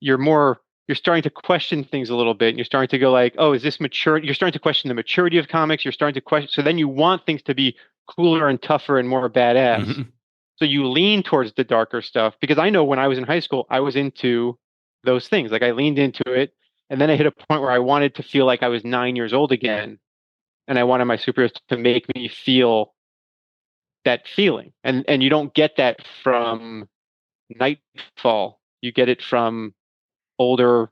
you're starting to question things a little bit, and you're starting to go like, oh, is this mature? You're starting to question the maturity of comics. You're starting to question. So then you want things to be cooler and tougher and more badass. Mm-hmm. So you lean towards the darker stuff, because I know when I was in high school, I was into those things. Like I leaned into it, and then I hit a point where I wanted to feel like I was 9 years old again, and I wanted my superheroes to make me feel that feeling. And you don't get that from Nightfall. You get it from older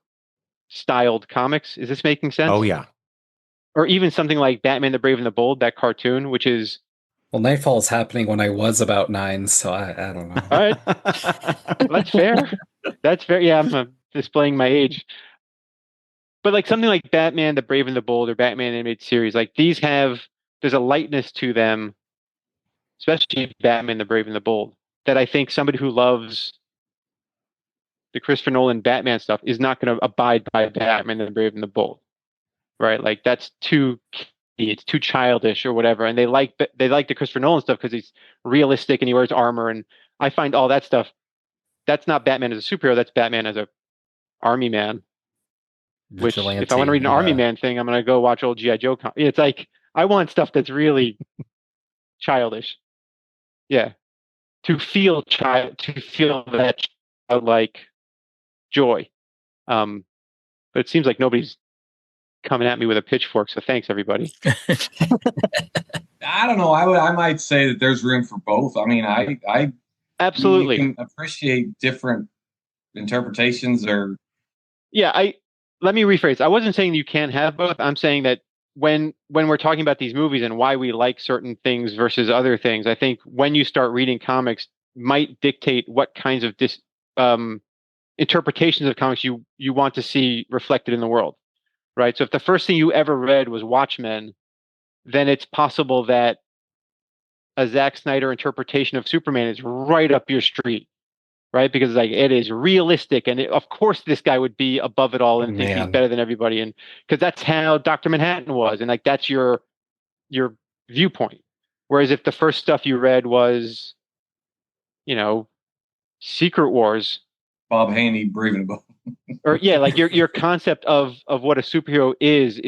styled comics. Is this making sense? Oh yeah. Or even something like Batman the Brave and the Bold, that cartoon, which is, well, Nightfall is happening when I was about 9, so I don't know. All right. That's fair. That's fair. Yeah, I'm displaying my age. But like something like Batman the Brave and the Bold or Batman animated series, like these there's a lightness to them, especially Batman the Brave and the Bold, that I think somebody who loves the Christopher Nolan Batman stuff is not going to abide by Batman the Brave and the Bold, right? Like it's too childish or whatever. And they like the Christopher Nolan stuff because he's realistic and he wears armor. And I find all that stuff, that's not Batman as a superhero. That's Batman as a army man. Which, if I want to read an army man thing, I'm going to go watch old G.I. Joe. It's like, I want stuff that's really childish. Yeah. To feel that childlike joy. But it seems like nobody's coming at me with a pitchfork. So thanks, everybody. I don't know. I might say that there's room for both. I mean, I absolutely you can appreciate different interpretations or. Yeah. Let me rephrase. I wasn't saying you can't have both. I'm saying that when we're talking about these movies and why we like certain things versus other things, I think when you start reading comics might dictate what kinds of interpretations of comics you want to see reflected in the world, right? So if the first thing you ever read was Watchmen, then it's possible that a Zack Snyder interpretation of Superman is right up your street. Right, because like it is realistic, and of course this guy would be above it all and think he's better than everybody, and because that's how Dr. Manhattan was, and like that's your viewpoint. Whereas if the first stuff you read was, Secret Wars, Bob Haney breathing above, or like your concept of what a superhero is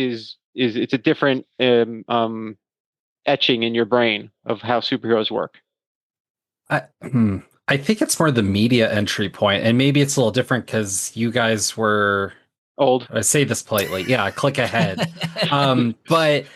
it's a different etching in your brain of how superheroes work. I think it's more the media entry point, and maybe it's a little different because you guys were old. I say this politely. Yeah, click ahead. But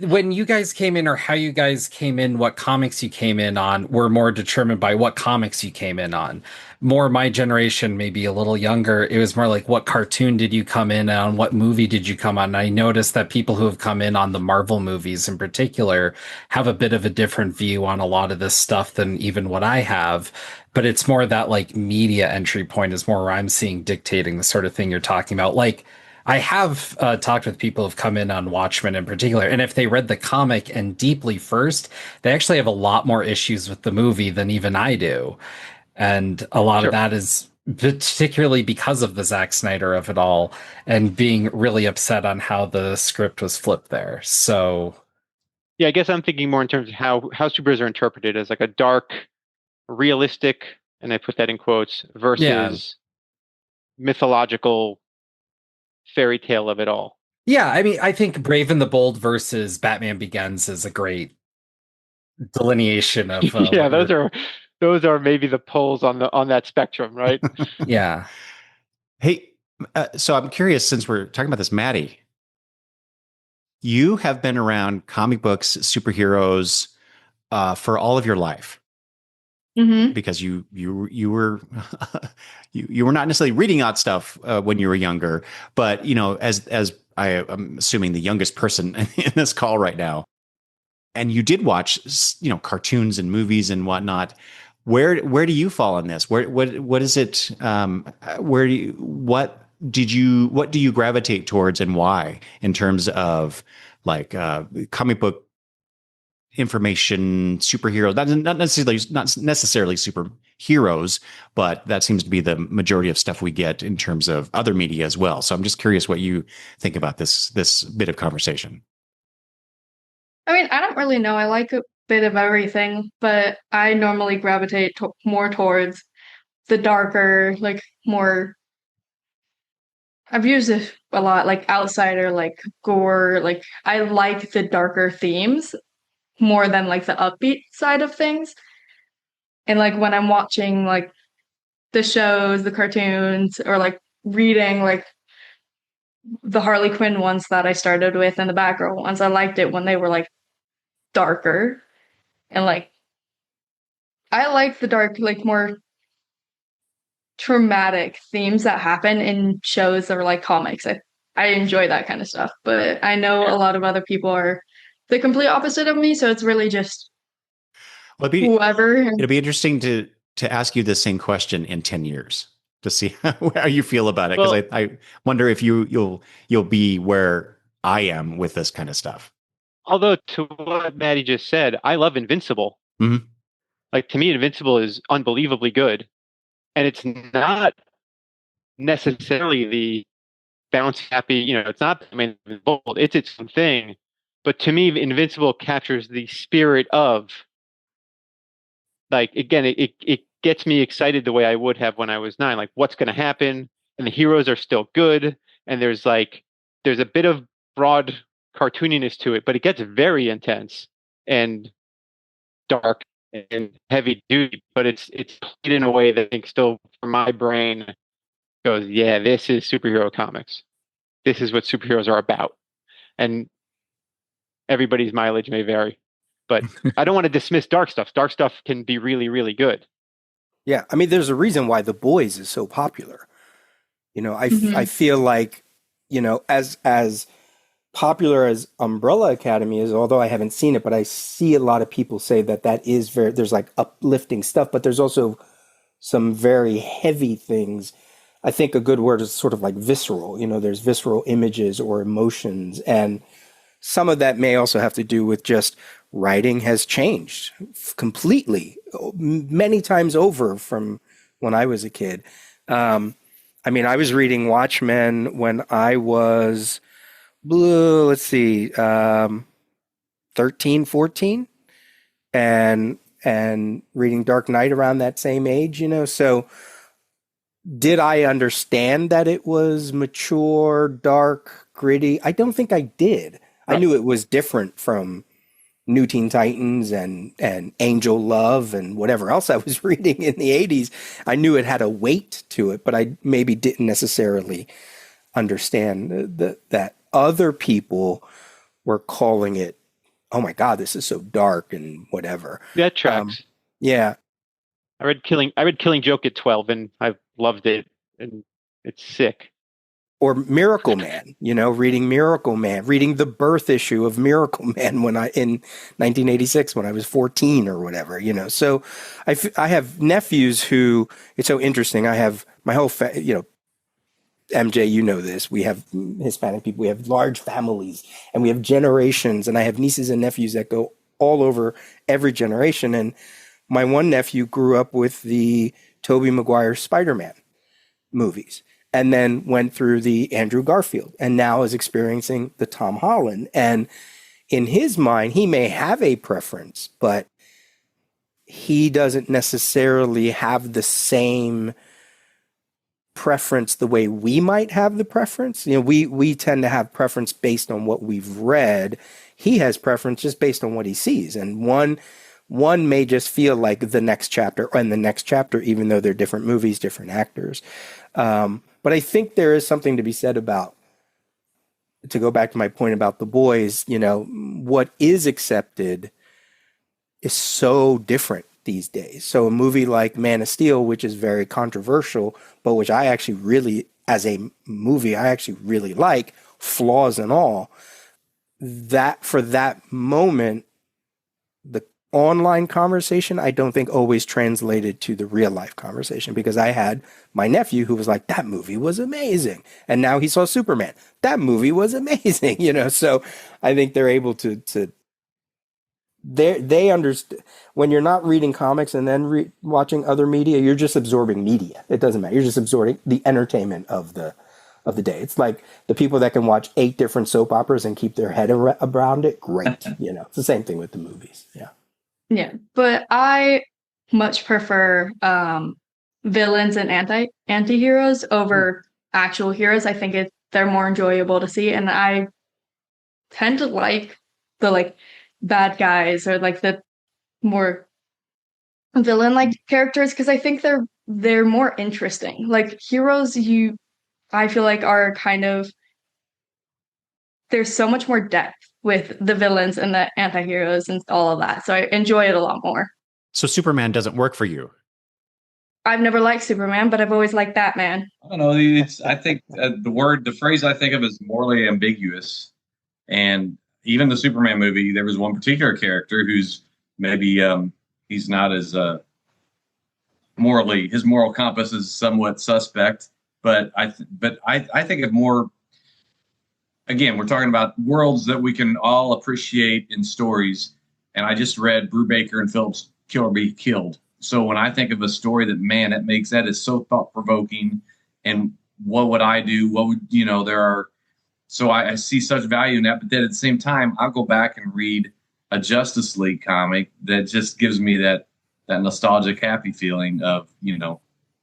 when you guys came in, or how you guys came in, what comics you came in on, were more determined by what comics you came in on. More my generation, maybe a little younger, it was more like what cartoon did you come in on? What movie did you come on? And I noticed that people who have come in on the Marvel movies in particular have a bit of a different view on a lot of this stuff than even what I have. But it's more that like media entry point is more where I'm seeing dictating the sort of thing you're talking about. Like, I have talked with people who've come in on Watchmen in particular, and if they read the comic and deeply first, they actually have a lot more issues with the movie than even I do. And a lot of that is particularly because of the Zack Snyder of it all and being really upset on how the script was flipped there. So, yeah, I guess I'm thinking more in terms of how superheroes are interpreted as like a dark, realistic, and I put that in quotes, versus mythological fairy tale of it all. Yeah, I mean, I think Brave and the Bold versus Batman Begins is a great delineation of yeah, those are maybe the poles on that spectrum, right? Yeah. Hey, so I'm curious, since we're talking about this, Maddie, you have been around comic books, superheroes, for all of your life. Mm-hmm. Because you were you were not necessarily reading out stuff when you were younger, but as I'm assuming the youngest person in this call right now, and you did watch cartoons and movies and whatnot. Where do you fall on this? What is it? What do you gravitate towards and why in terms of like comic book information, superheroes, not necessarily superheroes, but that seems to be the majority of stuff we get in terms of other media as well. So I'm just curious what you think about this bit of conversation. I mean, I don't really know. I like a bit of everything, but I normally gravitate more towards the darker, like more. I've used it a lot, like outsider, like gore. Like I like the darker themes more than like the upbeat side of things. And like when I'm watching like the shows, the cartoons, or like reading like the Harley Quinn ones that I started with and the Batgirl ones, I liked it when they were like darker. And like I like the dark, like more traumatic themes that happen in shows or like comics. I enjoy that kind of stuff. But I know a lot of other people are the complete opposite of me, so it's really just whoever. It'll be interesting to ask you the same question in 10 years to see how you feel about it. Because I wonder if you'll be where I am with this kind of stuff. Although to what Maddie just said, I love Invincible. Mm-hmm. Like to me, Invincible is unbelievably good. And it's not necessarily the bounce happy, it's not bold, it's its own thing. But to me, Invincible captures the spirit of, like, again, it gets me excited the way I would have when I was 9. Like, what's going to happen? And the heroes are still good. And there's a bit of broad cartooniness to it, but it gets very intense and dark and heavy duty. But it's played in a way that I think still, for my brain, goes, yeah, this is superhero comics. This is what superheroes are about. And everybody's mileage may vary. But I don't want to dismiss dark stuff. Dark stuff can be really, really good. Yeah, I mean, there's a reason why The Boys is so popular. You know, I feel like, you know, as popular as Umbrella Academy is, although I haven't seen it, but I see a lot of people say that is there's like uplifting stuff, but there's also some very heavy things. I think a good word is sort of like visceral. You know, there's visceral images or emotions, and some of that may also have to do with just writing has changed completely, many times over from when I was a kid. I mean, I was reading Watchmen when I was, 13, 14, and reading Dark Knight around that same age, you know. So did I understand that it was mature, dark, gritty? I don't think I did. I knew it was different from New Teen Titans and Angel Love and whatever else I was reading in the 80s. I knew it had a weight to it, but I maybe didn't necessarily understand that other people were calling it, oh my God, this is so dark and whatever. That tracks. Yeah. I read Killing Joke at 12 and I loved it, and it's sick. Or Miracle Man, you know, reading Miracle Man, reading the birth issue of Miracle Man in 1986 when I was 14 or whatever, you know. So I have nephews who, it's so interesting. I have my whole, you know, MJ, you know this, we have Hispanic people, we have large families and we have generations, and I have nieces and nephews that go all over every generation. And my one nephew grew up with the Tobey Maguire Spider-Man movies, and then went through the Andrew Garfield, and now is experiencing the Tom Holland. And in his mind, he may have a preference, but he doesn't necessarily have the same preference the way we might have the preference. You know, we tend to have preference based on what we've read. He has preference just based on what he sees. And one may just feel like the next chapter and the next chapter, even though they're different movies, different actors. But I think there is something to be said about, to go back to my point about The Boys, you know, what is accepted is so different these days. So a movie like Man of Steel, which is very controversial, but which I actually really, as a movie, I actually really like, flaws and all, that for that moment, the online conversation, I don't think always translated to the real life conversation, because I had my nephew who was like, that movie was amazing. And now he saw Superman. That movie was amazing, you know? So I think they're able to they understand. When you're not reading comics and then watching other media, you're just absorbing media. It doesn't matter. You're just absorbing the entertainment of the day. It's like the people that can watch 8 different soap operas and keep their head around it. Great. You know, it's the same thing with the movies. Yeah. Yeah, but I much prefer villains and anti-heroes over actual heroes. I think they're more enjoyable to see, and I tend to like the bad guys or like the more villain-like characters, because I think they're more interesting. Like heroes, I feel like are kind of, there's so much more depth with the villains and the anti-heroes and all of that. So I enjoy it a lot more. So Superman doesn't work for you? I've never liked Superman, but I've always liked Batman. I don't know. I think the phrase I think of is morally ambiguous. And even the Superman movie, there was one particular character who's maybe he's not as morally, his moral compass is somewhat suspect. But I think of more. Again, we're talking about worlds that we can all appreciate in stories. And I just read Brubaker and Phillips' Kill or Be Killed. So when I think of a story that is so thought-provoking, and what would I do? What would, so I see such value in that. But then at the same time, I'll go back and read a Justice League comic that just gives me that that nostalgic, happy feeling of,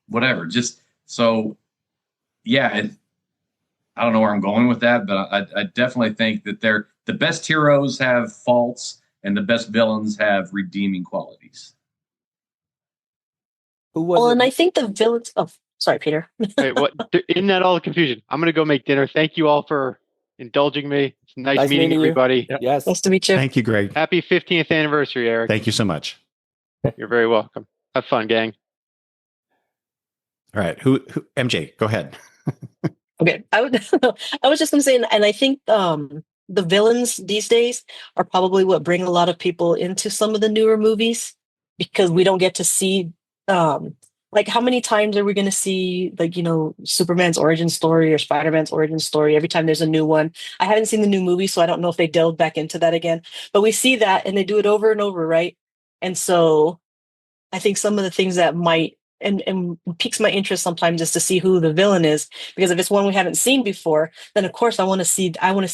whatever. Just so, yeah, I don't know where I'm going with that, but I definitely think that the best heroes have faults and the best villains have redeeming qualities. Who was Well, it? and I think the villains. Oh, sorry, Peter. Wait, what? Isn't that all the confusion? I'm going to go make dinner. Thank you all for indulging me. It's nice meeting you. everybody. Yes. Nice to meet you. Thank you, Greg. Happy 15th anniversary, Eric. Thank you so much. You're very welcome. Have fun, gang. All right. Who MJ, go ahead. Okay, I was just gonna say, and I think the villains these days are probably what bring a lot of people into some of the newer movies, because we don't get to see like, how many times are we gonna see, like, Superman's origin story or Spider-Man's origin story every time there's a new one. I haven't seen the new movie, so I don't know if they delved back into that again, but we see that and they do it over and over, right? And so I think some of the things that might and piques my interest sometimes is to see who the villain is, because if it's one we haven't seen before, then of course I want to see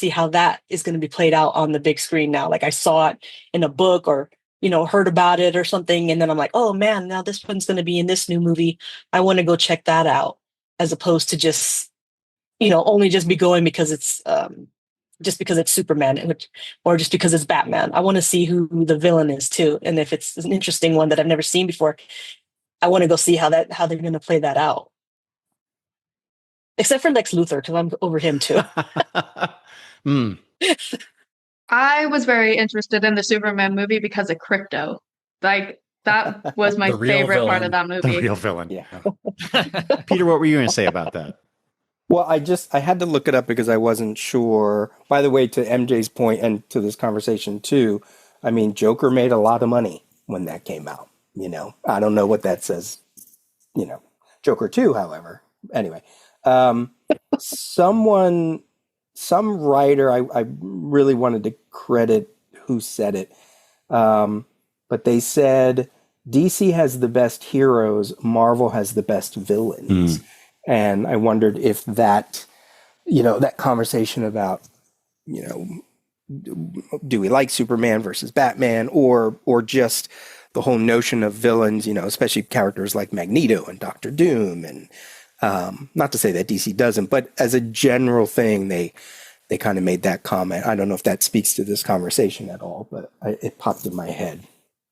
how that is going to be played out on the big screen now. Like, I saw it in a book or heard about it or something, and then I'm like, oh man, now this one's going to be in this new movie. I want to go check that out, as opposed to just only just be going because it's Superman, or just because it's Batman. I want to see who the villain is too, and if it's an interesting one that I've never seen before, I want to go see how they're going to play that out. Except for Lex Luthor, because I'm over him too. I was very interested in the Superman movie because of Crypto. Like, that was my favorite part of that movie. The real villain. Yeah. Peter, what were you going to say about that? Well, I had to look it up because I wasn't sure. By the way, to MJ's point and to this conversation too, I mean, Joker made a lot of money when that came out. I don't know what that says. Joker 2, however. Anyway, some writer, I really wanted to credit who said it, but they said DC has the best heroes, Marvel has the best villains. And I wondered if that, that conversation about, do we like Superman versus Batman, or just the whole notion of villains, especially characters like Magneto and Doctor Doom, and not to say that DC doesn't, but as a general thing, they kind of made that comment. I don't know if that speaks to this conversation at all, but it popped in my head.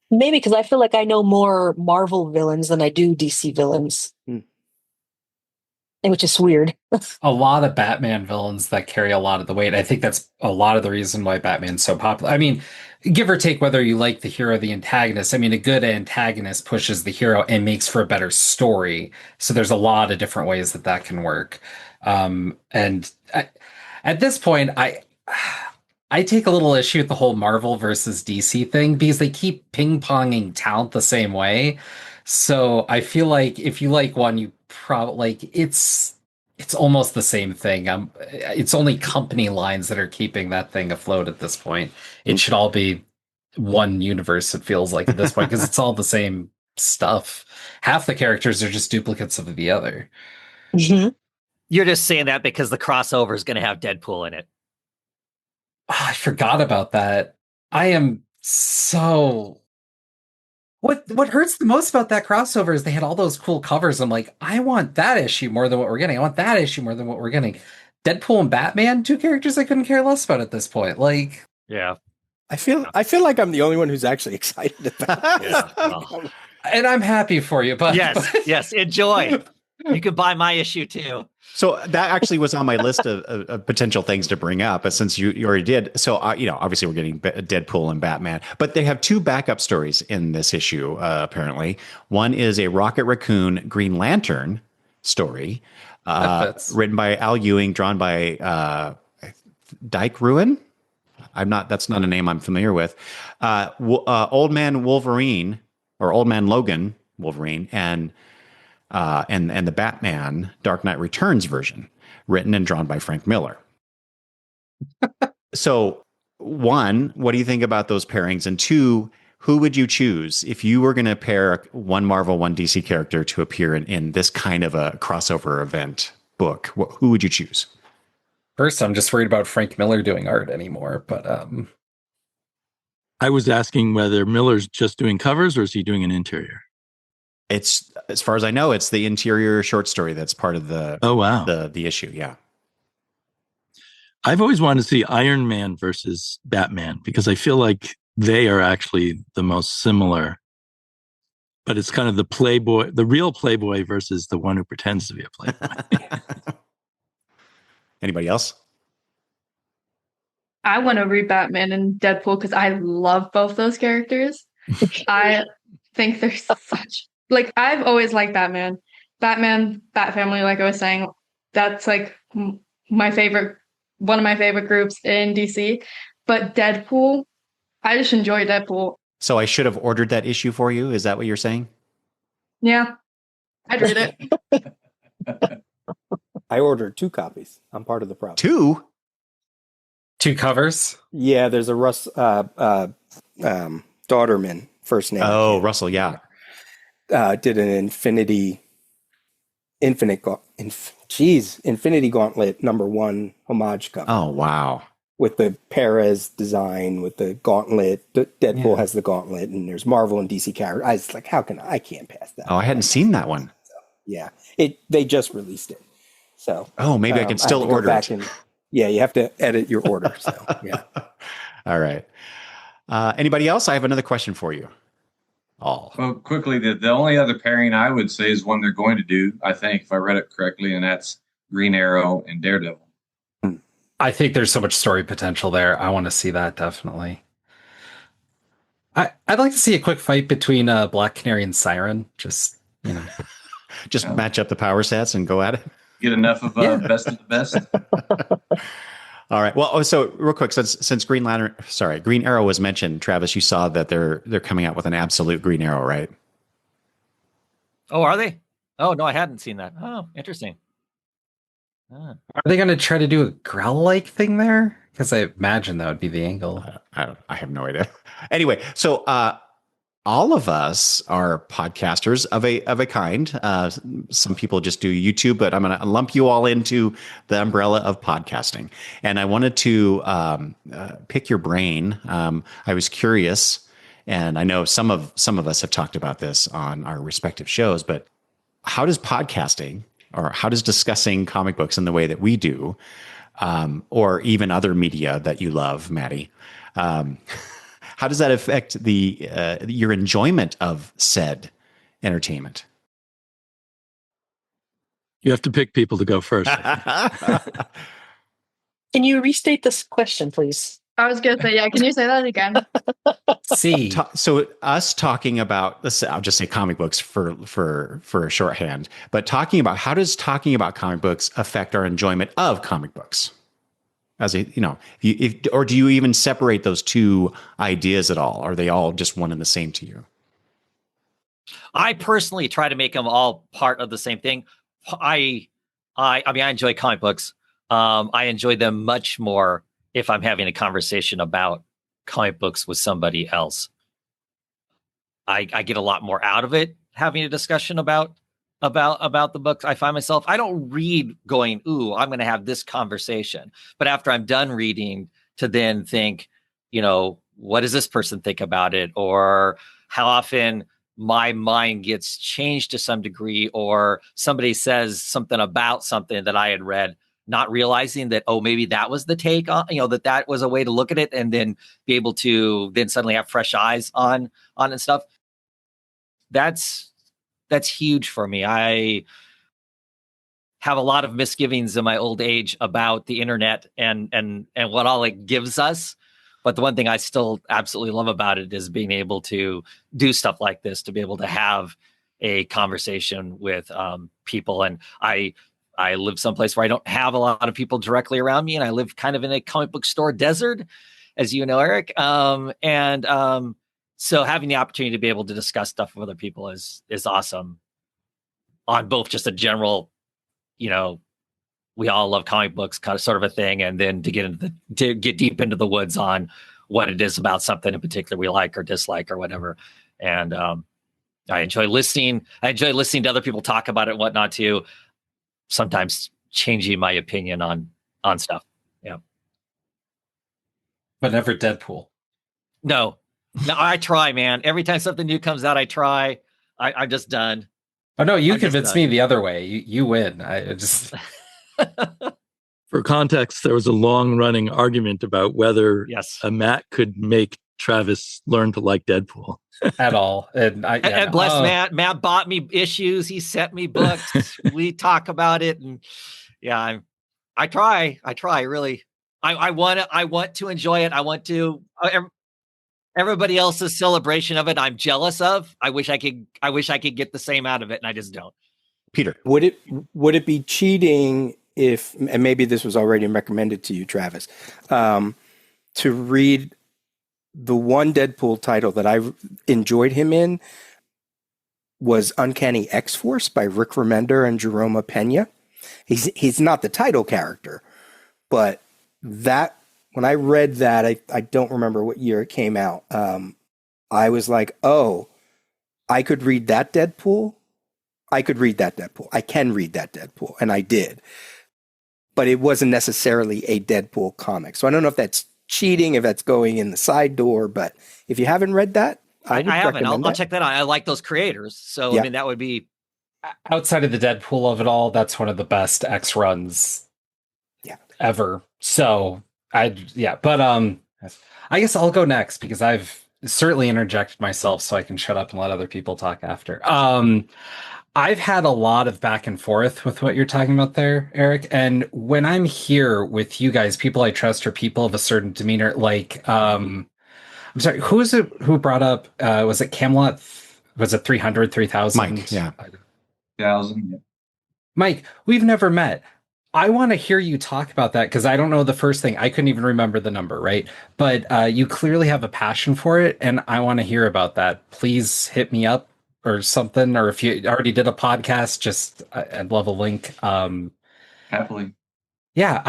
Maybe because I feel like I know more Marvel villains than I do DC villains. Which is weird. A lot of Batman villains that carry a lot of the weight. I think that's a lot of the reason why Batman's so popular. I mean, give or take whether you like the hero or the antagonist. I mean, a good antagonist pushes the hero and makes for a better story. So there's a lot of different ways that can work. At this point, I take a little issue with the whole Marvel versus DC thing, because they keep ping-ponging talent the same way. So I feel like if you like one, you probably it's almost the same thing. It's only company lines that are keeping that thing afloat at this point. It should all be one universe, it feels like, at this point, because it's all the same stuff. Half the characters are just duplicates of the other. Mm-hmm. You're just saying that because the crossover is going to have Deadpool in it. Oh, I forgot about that. I am so... What hurts the most about that crossover is they had all those cool covers. I'm like, I want that issue more than what we're getting. I want that issue more than what we're getting. Deadpool and Batman, two characters I couldn't care less about at this point. Like, yeah, I feel like I'm the only one who's actually excited about it. Yeah, well. And I'm happy for you, but yes, enjoy. You could buy my issue too. So that actually was on my list of potential things to bring up, but since you already did, so obviously we're getting Deadpool and Batman, but they have two backup stories in this issue. Apparently, one is a Rocket Raccoon Green Lantern story, written by Al Ewing, drawn by Dyke Ruin. That's not a name I'm familiar with. Old Man Wolverine, or Old Man Logan Wolverine, and the Batman Dark Knight Returns version, written and drawn by Frank Miller. So, one, what do you think about those pairings? And two, who would you choose if you were going to pair one Marvel, one DC character to appear in this kind of a crossover event book? Who would you choose? First, I'm just worried about Frank Miller doing art anymore, but I was asking whether Miller's just doing covers or is he doing an interior? It's, as far as I know, it's the interior short story that's part of the the issue. Yeah. I've always wanted to see Iron Man versus Batman because I feel like they are actually the most similar. But it's kind of the playboy, the real playboy versus the one who pretends to be a playboy. Anybody else? I want to read Batman and Deadpool because I love both those characters. I think they're such, like, I've always liked Batman. Batman, Bat Family, like I was saying, that's like my favorite, one of my favorite groups in DC. But Deadpool, I just enjoy Deadpool. So I should have ordered that issue for you. Is that what you're saying? Yeah, I'd read it. I ordered 2 copies. I'm part of the problem. 2? 2 covers? Yeah, there's a Russ Daughterman first name. Oh, Russell, yeah. Did an Infinity Gauntlet #1 homage cover. Oh, wow. With the Perez design, with the gauntlet. Deadpool has the gauntlet, and there's Marvel and DC characters. I was like, I can't pass that. Oh, I hadn't seen that one. So, yeah, they just released it. So, maybe I can still order it. Yeah, you have to edit your order. So, yeah. All right. Anybody else? I have another question for you. All. Well, quickly, the only other pairing I would say is one they're going to do, I think, if I read it correctly, and that's Green Arrow and Daredevil. I think there's so much story potential there. I want to see that, definitely. I'd like to see a quick fight between Black Canary and Siren. Just, just match up the power sets and go at it. Get enough of best of the best. All right. Well, so real quick, since Green Arrow was mentioned, Travis, you saw that they're coming out with an absolute Green Arrow, right? Oh, are they? Oh no, I hadn't seen that. Oh, interesting. Are they going to try to do a Growl-like thing there? Because I imagine that would be the angle. I have no idea. Anyway, so all of us are podcasters of a kind. Some people just do YouTube, but I'm going to lump you all into the umbrella of podcasting. And I wanted to pick your brain. I was curious, and I know some of us have talked about this on our respective shows, but how does podcasting, or how does discussing comic books in the way that we do, or even other media that you love, Maddie, how does that affect your enjoyment of said entertainment? You have to pick people to go first. Can you restate this question, please? I was going to say, yeah, can you say that again? See. So us talking about, I'll just say comic books for a shorthand, but how does talking about comic books affect our enjoyment of comic books? As or do you even separate those two ideas at all? Are they all just one and the same to you? I personally try to make them all part of the same thing. I enjoy comic books. I enjoy them much more if I'm having a conversation about comic books with somebody else. I get a lot more out of it having a discussion about the books. I find myself, I don't read going, ooh, I'm going to have this conversation. But after I'm done reading, to then think, what does this person think about it? Or how often my mind gets changed to some degree, or somebody says something about something that I had read, not realizing that, maybe that was the take on, that was a way to look at it, and then be able to then suddenly have fresh eyes on it and stuff. That's huge for me. I have a lot of misgivings in my old age about the internet and what all it gives us. But the one thing I still absolutely love about it is being able to do stuff like this, to be able to have a conversation with people. And I live someplace where I don't have a lot of people directly around me, and I live kind of in a comic book store desert, as you know, Eric. So having the opportunity to be able to discuss stuff with other people is awesome, on both just a general, we all love comic books kind of sort of a thing, and then to get deep into the woods on what it is about something in particular we like or dislike or whatever. And I enjoy listening. I enjoy listening to other people talk about it and whatnot too. Sometimes changing my opinion on stuff. Yeah. But never Deadpool. No, No, I try, man. Every time something new comes out, I try. I'm just done. Oh no, you I'm just convinced done. me the other way. You win. I just For context, there was a long-running argument about whether Yes. Matt could make Travis learn to like Deadpool. at all. And And bless Matt. Matt bought me issues. He sent me books. We talk about it, and yeah, I try. Really. I want to enjoy it. I want to. Everybody else's celebration of it, I'm jealous of. I wish I could get the same out of it, and I just don't. Peter, would it be cheating if, and maybe this was already recommended to you, Travis, to read the one Deadpool title that I enjoyed him in was Uncanny X-Force by Rick Remender and Jerome Pena. He's not the title character, but that when I read that, I don't remember what year it came out. I was like, oh, I could read that Deadpool. I could read that Deadpool. I can read that Deadpool. And I did. But it wasn't necessarily a Deadpool comic. So I don't know if that's cheating, if that's going in the side door. But if you haven't read that, I haven't. I'll that. check that out. I like those creators. So, Yeah. I mean, that would be... outside of the Deadpool of it all, that's one of the best X runs ever. So I guess I'll go next because I've certainly interjected myself so I can shut up and let other people talk after. I've had a lot of back and forth with what you're talking about there, Eric. And when I'm here with you guys, people I trust are people of a certain demeanor. Like, I'm sorry, who is it who brought up, was it Camelot? Was it 300, 3000? Mike, yeah. 1,000. Mike, we've never met. I want to hear you talk about that because I don't know the first thing. I couldn't even remember the number, right? But you clearly have a passion for it, and I want to hear about that. Please hit me up or something, or if you already did a podcast, just I'd love a link. Happily. Yeah,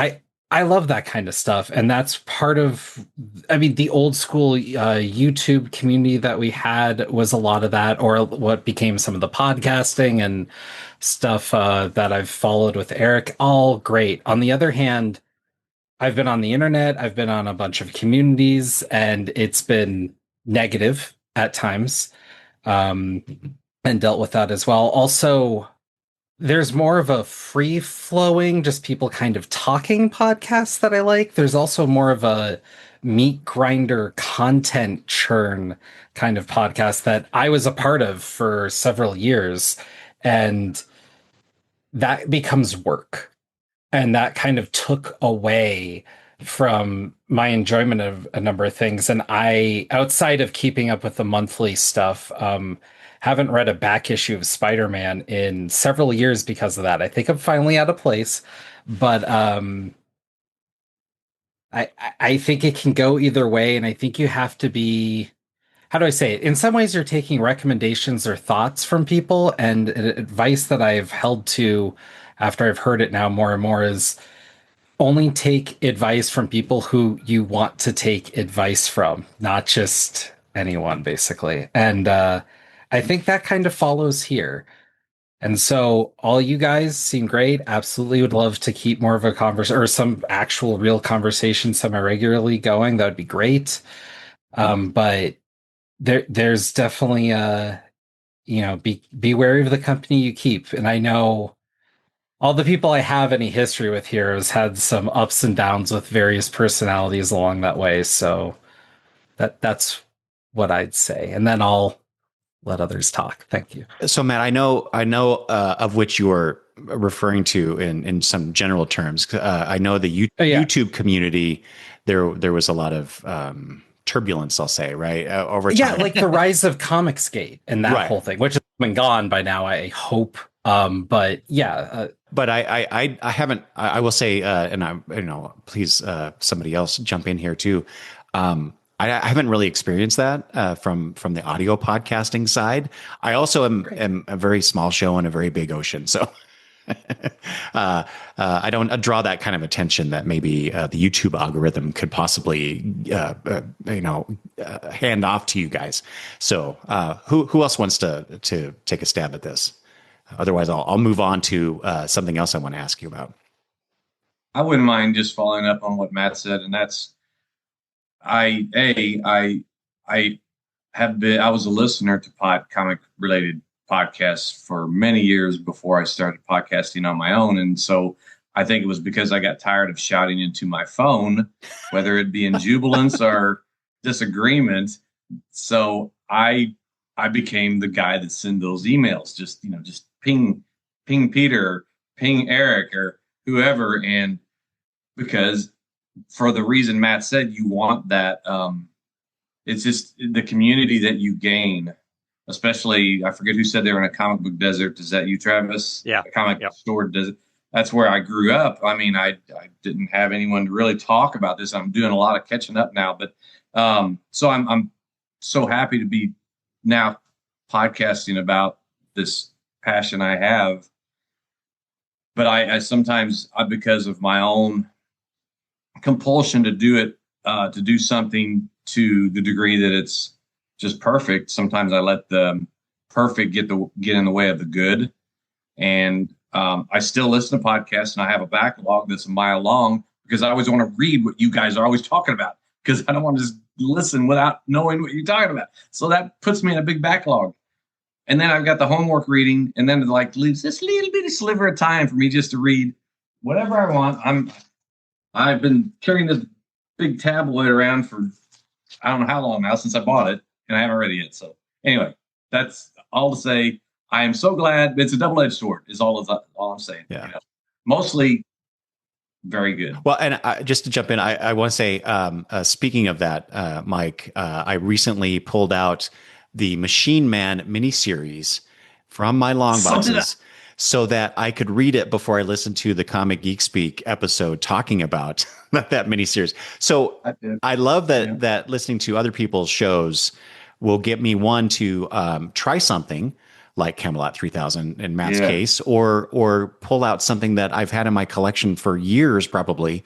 I love that kind of stuff, and that's part of. I mean, the old school YouTube community that we had was a lot of that, or what became some of the podcasting and stuff that I've followed with Eric. All great. On the other hand, I've been on the internet, I've been on a bunch of communities, and it's been negative at times. And dealt with that as well. Also, there's more of a free flowing, just people kind of talking podcast that I like. There's also more of a meat grinder content churn kind of podcast that I was a part of for several years. And that becomes work. And that kind of took away from my enjoyment of a number of things. And I, outside of keeping up with the monthly stuff, haven't read a back issue of Spider-Man in several years because of that. I think I'm finally at a place, but I think it can go either way. And I think you have to be, how do I say it? In some ways, you're taking recommendations or thoughts from people, and advice that I've held to after I've heard it now more and more is only take advice from people who you want to take advice from, not just anyone, basically. And I think that kind of follows here. And so all you guys seem great. Absolutely would love to keep more of a conversation or some actual real conversation semi-regularly going. That would be great. But there's definitely be wary of the company you keep. And I know all the people I have any history with here has had some ups and downs with various personalities along that way. So that's what I'd say. And then I'll let others talk. Thank you. So Matt, I know of which you are referring to in some general terms. I know the YouTube community, there was a lot of turbulence, I'll say, right? Over time. Yeah, like the rise of Comicsgate and that whole thing, which has been gone by now, I hope. But yeah. But I haven't, I will say, and I, please, somebody else jump in here too. I haven't really experienced that from the audio podcasting side. I also am a very small show in a very big ocean. So I don't draw that kind of attention that maybe the YouTube algorithm could possibly, hand off to you guys. So who else wants to take a stab at this? Otherwise, I'll move on to something else I want to ask you about. I wouldn't mind just following up on what Matt said, and that's I I was a listener to comic related podcasts for many years before I started podcasting on my own. And so I think it was because I got tired of shouting into my phone, whether it be in jubilance or disagreement. So I became the guy that sent those emails, just ping Peter, ping Eric or whoever. And because for the reason Matt said, you want that, it's just the community that you gain, especially, I forget who said they were in a comic book desert. Is that you, Travis? Yeah. A comic store desert. That's where I grew up. I mean, I didn't have anyone to really talk about this. I'm doing a lot of catching up now, but so I'm so happy to be now podcasting about this passion I have. But I sometimes, because of my own compulsion to do it, to do something to the degree that it's just perfect, sometimes I let the perfect get in the way of the good. And I still listen to podcasts, and I have a backlog that's a mile long because I always want to read what you guys are always talking about, because I don't want to just listen without knowing what you're talking about. So that puts me in a big backlog. And then I've got the homework reading, and then it like leaves this little bitty sliver of time for me just to read whatever I want. I've been carrying this big tabloid around for I don't know how long now, since I bought it, and I haven't read it yet. So anyway, that's all to say. I am so glad. It's a double-edged sword is all I'm saying. Yeah. Mostly very good. Well, and just to jump in, I want to say, speaking of that, Mike, I recently pulled out the Machine Man miniseries from my Longboxes so that I could read it before I listened to the Comic Geek Speak episode talking about that miniseries. So I love that listening to other people's shows will get me to try something like Camelot 3000 in Matt's case, or pull out something that I've had in my collection for years, probably,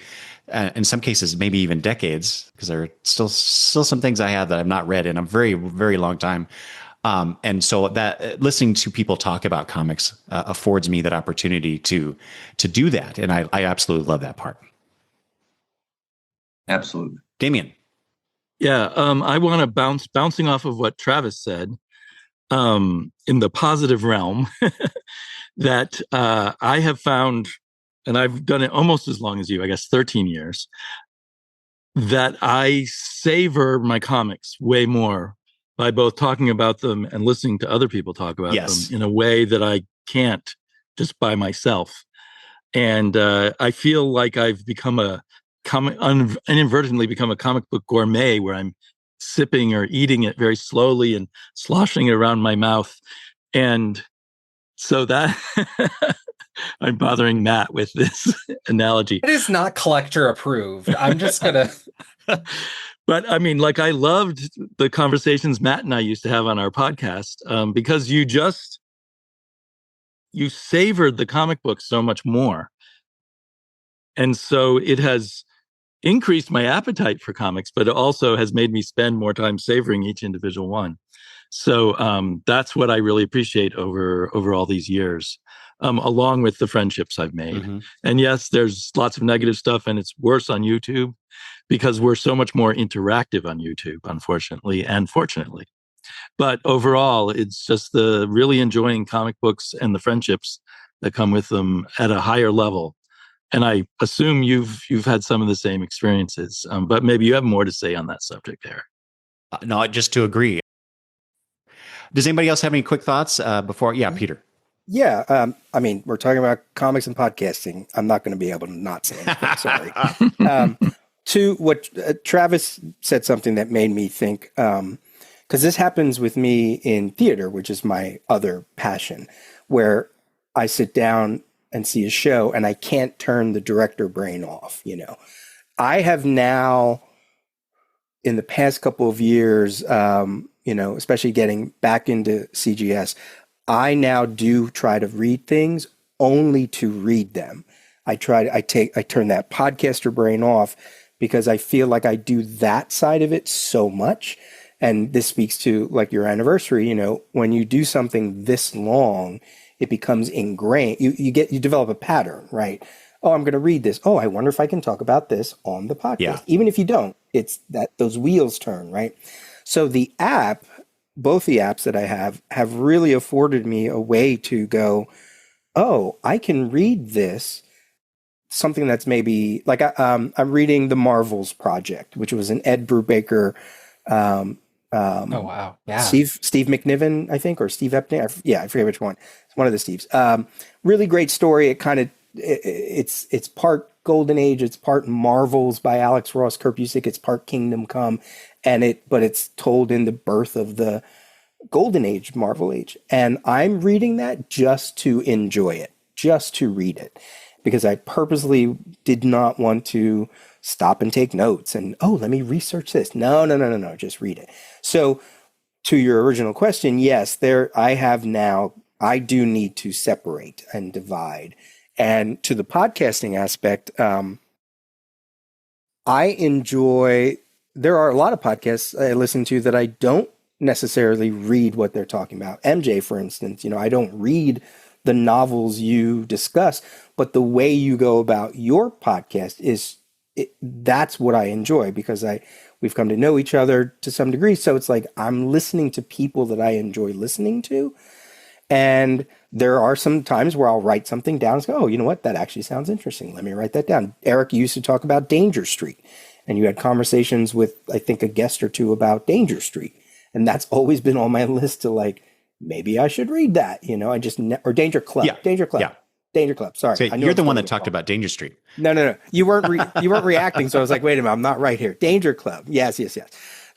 in some cases, maybe even decades, because there are still some things I have that I've not read in a very, very long time. And so that listening to people talk about comics affords me that opportunity to do that. And I absolutely love that part. Absolutely. Damian. Yeah. I want to bouncing off of what Travis said, in the positive realm, that I have found, and I've done it almost as long as you, I guess 13 years, that I savor my comics way more by both talking about them and listening to other people talk about them in a way that I can't just by myself. And I feel like I've become inadvertently become a comic book gourmet, where I'm sipping or eating it very slowly and sloshing it around my mouth. And so that I'm bothering Matt with this analogy. It is not collector approved. I'm just going to. But I mean, like, I loved the conversations Matt and I used to have on our podcast, because you savored the comic book so much more. And so it has increased my appetite for comics, but it also has made me spend more time savoring each individual one. So that's what I really appreciate over all these years, along with the friendships I've made. Mm-hmm. And yes, there's lots of negative stuff, and it's worse on YouTube because we're so much more interactive on YouTube, unfortunately and fortunately. But overall, it's just the really enjoying comic books and the friendships that come with them at a higher level. And I assume you've had some of the same experiences, but maybe you have more to say on that subject there. No, just to agree. Does anybody else have any quick thoughts before? Yeah, Peter. Yeah. I mean, we're talking about comics and podcasting. I'm not going to be able to not say anything. Sorry. To what Travis said, something that made me think, because this happens with me in theater, which is my other passion, where I sit down and see a show and I can't turn the director brain off. I have now, in the past couple of years, especially getting back into CGS, I now do try to read things only to read them. I turn that podcaster brain off because I feel like I do that side of it so much. And this speaks to like your anniversary, when you do something this long, it becomes ingrained. You develop a pattern, right? Oh, I'm going to read this. Oh, I wonder if I can talk about this on the podcast. Yeah. Even if you don't, it's that those wheels turn, right? So the app both the apps that I have really afforded me a way to go, oh, I can read this. Something that's maybe like I'm reading the Marvels Project, which was an Ed Brubaker, Oh wow, yeah. Steve McNiven, I think, or Steve Epting. I forget which one. It's one of the Steves. Really great story. It's part Golden Age, it's part Marvels by Alex Ross Kirk-Busiek, it's part Kingdom Come, but it's told in the birth of the Golden Age, Marvel Age. And I'm reading that just to enjoy it, just to read it, because I purposely did not want to stop and take notes and, oh, let me research this. No, just read it. So to your original question, yes, I do need to separate and divide. And to the podcasting aspect, there are a lot of podcasts I listen to that I don't necessarily read what they're talking about. MJ, for instance, I don't read the novels you discuss, but the way you go about your podcast that's what I enjoy, because we've come to know each other to some degree. So it's like I'm listening to people that I enjoy listening to. And there are some times where I'll write something down and go, oh, you know what? That actually sounds interesting. Let me write that down. Eric used to talk about Danger Street, and you had conversations with, I think, a guest or two about Danger Street. And that's always been on my list to like, maybe I should read that, or Danger Club. Yeah. Danger Club. Yeah. Danger Club. Sorry. So you're the one that talked about Danger Street. No. You weren't reacting. So I was like, wait a minute, I'm not right here. Danger Club. Yes.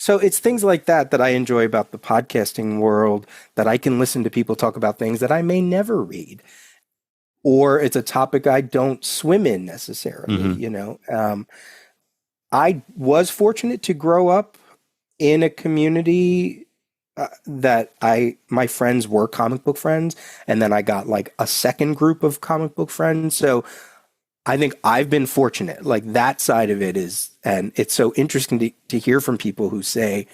So it's things like that I enjoy about the podcasting world, that I can listen to people talk about things that I may never read, or it's a topic I don't swim in necessarily. Mm-hmm. I was fortunate to grow up in a community that my friends were comic book friends, and then I got like a second group of comic book friends. So I think I've been fortunate, like that side of it is, and it's so interesting to hear from people who say,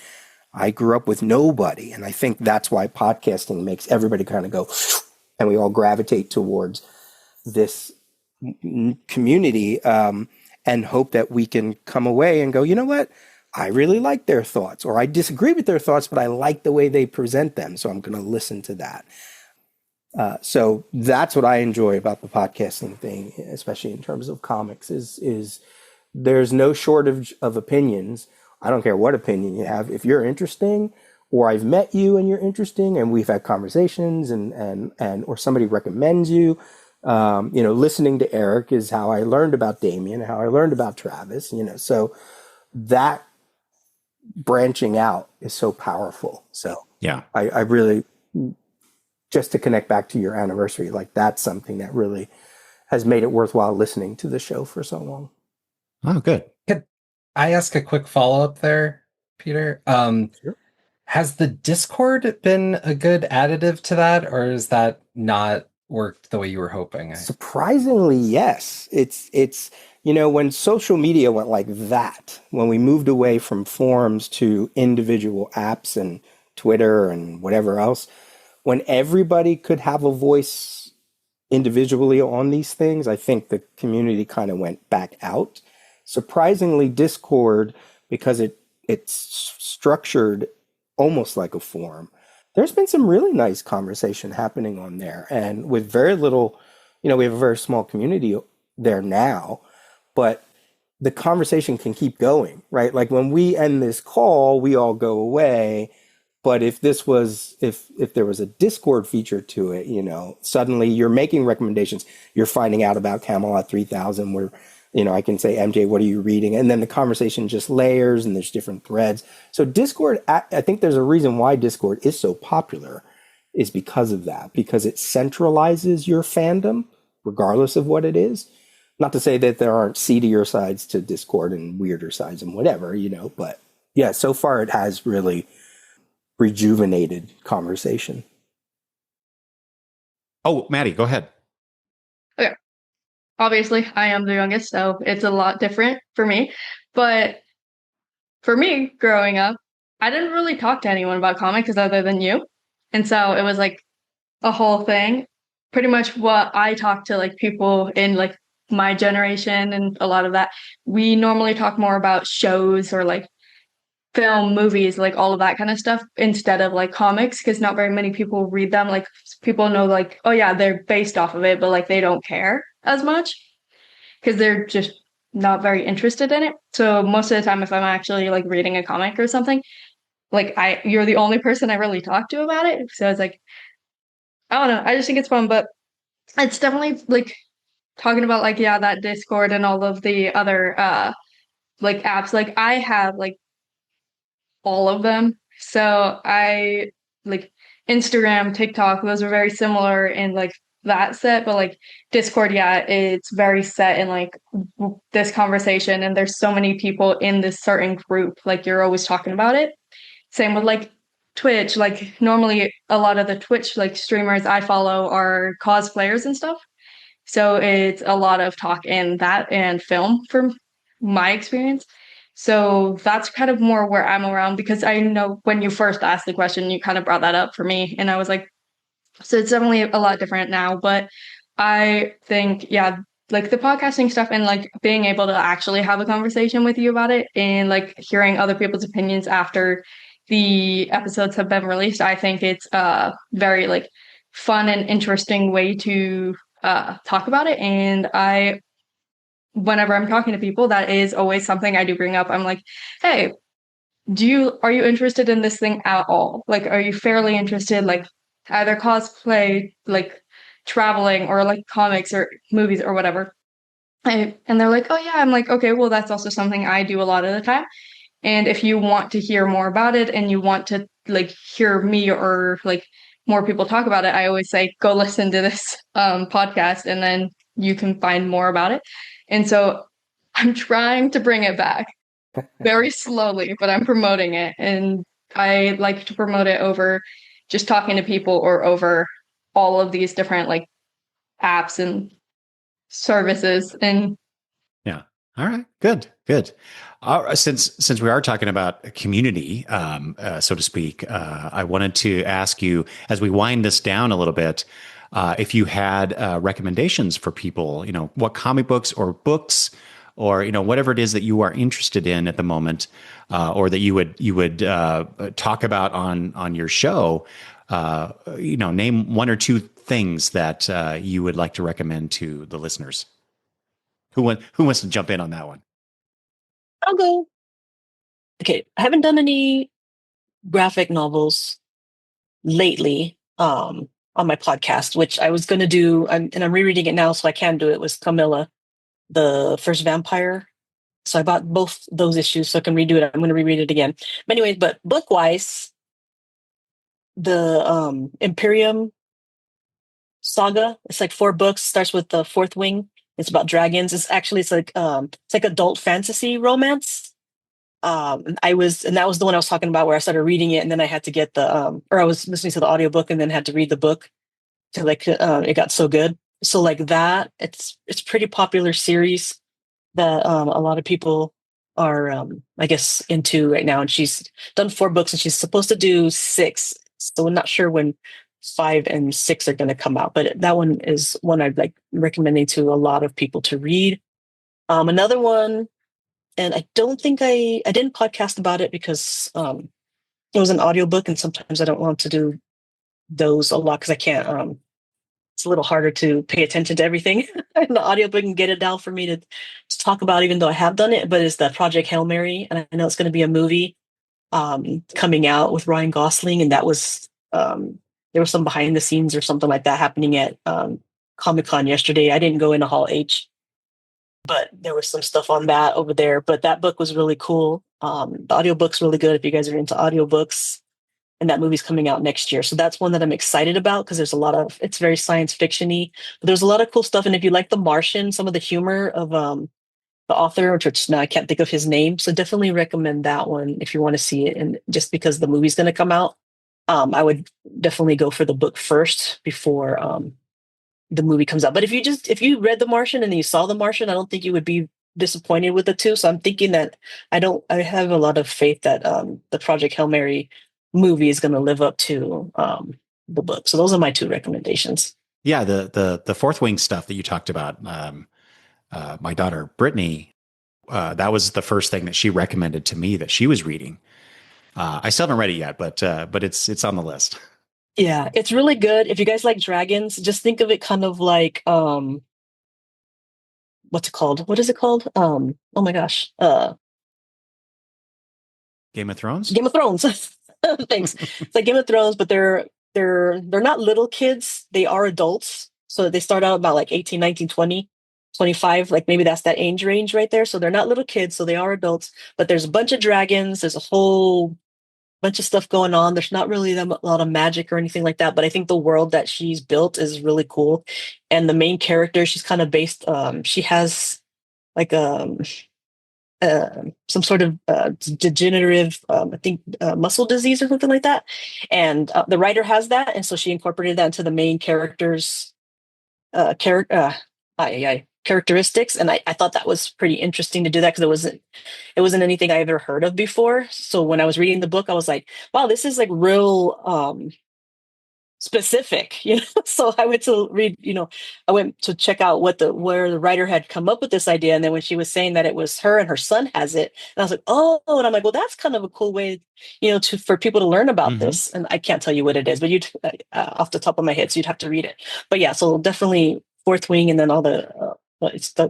I grew up with nobody. And I think that's why podcasting makes everybody kind of go, and we all gravitate towards this community, and hope that we can come away and go, you know what? I really like their thoughts, or I disagree with their thoughts, but I like the way they present them. So I'm going to listen to that. So that's what I enjoy about the podcasting thing, especially in terms of comics, is there's no shortage of opinions. I don't care what opinion you have. If you're interesting, or I've met you and you're interesting, and we've had conversations, and or somebody recommends you, listening to Eric is how I learned about Damian, how I learned about Travis, so that branching out is so powerful. So yeah, I really, just to connect back to your anniversary, like that's something that really has made it worthwhile listening to the show for so long. Oh, good. Could I ask a quick follow-up there, Peter? Sure. Has the Discord been a good additive to that, or is that not worked the way you were hoping? Surprisingly, yes. It's when social media went like that, when we moved away from forums to individual apps and Twitter and whatever else, when everybody could have a voice individually on these things, I think the community kind of went back out. Surprisingly, Discord, because it's structured almost like a forum, there's been some really nice conversation happening on there. And with very little, we have a very small community there now, but the conversation can keep going, right? Like when we end this call, we all go away. But if there was a Discord feature to it, suddenly you're making recommendations, you're finding out about Camelot 3000, where, I can say, MJ, what are you reading? And then the conversation just layers and there's different threads. So Discord, I think there's a reason why Discord is so popular, is because of that, because it centralizes your fandom, regardless of what it is. Not to say that there aren't seedier sides to Discord and weirder sides and whatever, but yeah, so far it has really rejuvenated conversation. Oh, Maddie, go ahead. Okay. Obviously, I am the youngest, so it's a lot different for me. But for me, growing up, I didn't really talk to anyone about comics other than you. And so it was like a whole thing. Pretty much what I talk to like people in like my generation and a lot of that, we normally talk more about shows or like film, movies, like all of that kind of stuff instead of like comics, because not very many people read them. Like people know like, oh yeah, they're based off of it, but like they don't care as much because they're just not very interested in it. So most of the time, if I'm actually like reading a comic or something, like you're the only person I really talk to about it. So it's like, I don't know. I just think it's fun, but it's definitely like talking about like, yeah, that Discord and all of the other like apps. Like I have like all of them. So I like Instagram, TikTok, those are very similar in like that set, but like Discord, yeah, it's very set in like this conversation, and there's so many people in this certain group, like you're always talking about it. Same with like Twitch, like normally a lot of the Twitch like streamers I follow are cosplayers and stuff. So it's a lot of talk in that and film from my experience. So that's kind of more where I'm around, because I know when you first asked the question, you kind of brought that up for me. And I was like, so it's definitely a lot different now. But I think, yeah, like the podcasting stuff and like being able to actually have a conversation with you about it and like hearing other people's opinions after the episodes have been released, I think it's a very like fun and interesting way to talk about it. And whenever I'm talking to people, that is always something I do bring up. I'm like, hey, are you interested in this thing at all? Like, are you fairly interested, like either cosplay, like traveling, or like comics or movies or whatever? And they're like, oh yeah. I'm like, okay, well, that's also something I do a lot of the time. And if you want to hear more about it and you want to like hear me or like more people talk about it, I always say, go listen to this podcast and then you can find more about it. And so I'm trying to bring it back very slowly, but I'm promoting it. And I like to promote it over just talking to people or over all of these different like apps and services. And Yeah. All right. Good. Good. Since we are talking about a community, so to speak, I wanted to ask you, as we wind this down a little bit, if you had recommendations for people, what comic books or books, or whatever it is that you are interested in at the moment, or that you would talk about on your show. Name one or two things that you would like to recommend to the listeners. Who wants to jump in on that one? I'll go. Okay, I haven't done any graphic novels lately on my podcast, which I was going to do, and I'm rereading it now, so I can do it, was Camilla, the first vampire. So I bought both those issues so I can redo it. I'm going to reread it again. But anyways, but book-wise, the Imperium saga, it's like 4 books, starts with the Fourth Wing. It's about dragons. It's like adult fantasy romance. And that was the one I was talking about, where I started reading it and then I had to get or I was listening to the audiobook and then had to read the book to it got so good. So like that, it's pretty popular series that a lot of people are I guess into right now. And she's done 4 books and she's supposed to do 6. So I'm not sure when 5 and 6 are going to come out, but that one is one I'd like recommending to a lot of people to read. Another one, and I don't think I didn't podcast about it because it was an audiobook, and sometimes I don't want to do those a lot because I can't. It's a little harder to pay attention to everything in the audiobook and get it down for me to talk about, even though I have done it. But it's the Project Hail Mary, and I know it's going to be a movie coming out with Ryan Gosling, and that was there was some behind the scenes or something like that happening at Comic-Con yesterday. I didn't go into Hall H, but there was some stuff on that over there. But that book was really cool. The audiobook's really good if you guys are into audiobooks. And that movie's coming out next year. So that's one that I'm excited about because it's very science fiction-y. But there's a lot of cool stuff. And if you like The Martian, some of the humor of the author, which now I can't think of his name. So definitely recommend that one if you want to see it. And just because the movie's going to come out, I would definitely go for the book first before the movie comes out. But if you read The Martian and you saw The Martian, I don't think you would be disappointed with the two. So I'm thinking that I have a lot of faith that the Project Hail Mary movie is going to live up to the book. So those are my 2 recommendations. Yeah, the Fourth Wing stuff that you talked about. My daughter Brittany, that was the first thing that she recommended to me that she was reading, I still haven't read it yet, but it's on the list. Yeah, it's really good. If you guys like dragons, just think of it kind of like what's it called? What is it called? Oh my gosh. Game of Thrones? Game of Thrones. Thanks. It's like Game of Thrones, but they're not little kids. They are adults. So they start out about like 18, 19, 20, 25. Like maybe that's that age range right there. So they're not little kids, so they are adults. But there's a bunch of dragons. There's a whole bunch of stuff going on. There's not really a lot of magic or anything like that, but I think the world that she's built is really cool. And the main character, she's kind of based. She has like some sort of degenerative, I think, muscle disease or something like that. And the writer has that, and so she incorporated that into the main character's characteristics. And I thought that was pretty interesting to do that because it wasn't anything I ever heard of before. So when I was reading the book, I was like, wow, this is like real specific, So I went to read, I went to check out where the writer had come up with this idea. And then when she was saying that it was her and her son has it, and I was like, oh, and I'm like, well, that's kind of a cool way, for people to learn about this. And I can't tell you what it is, but you'd off the top of my head, so you'd have to read it. But yeah, so definitely Fourth Wing, and then all the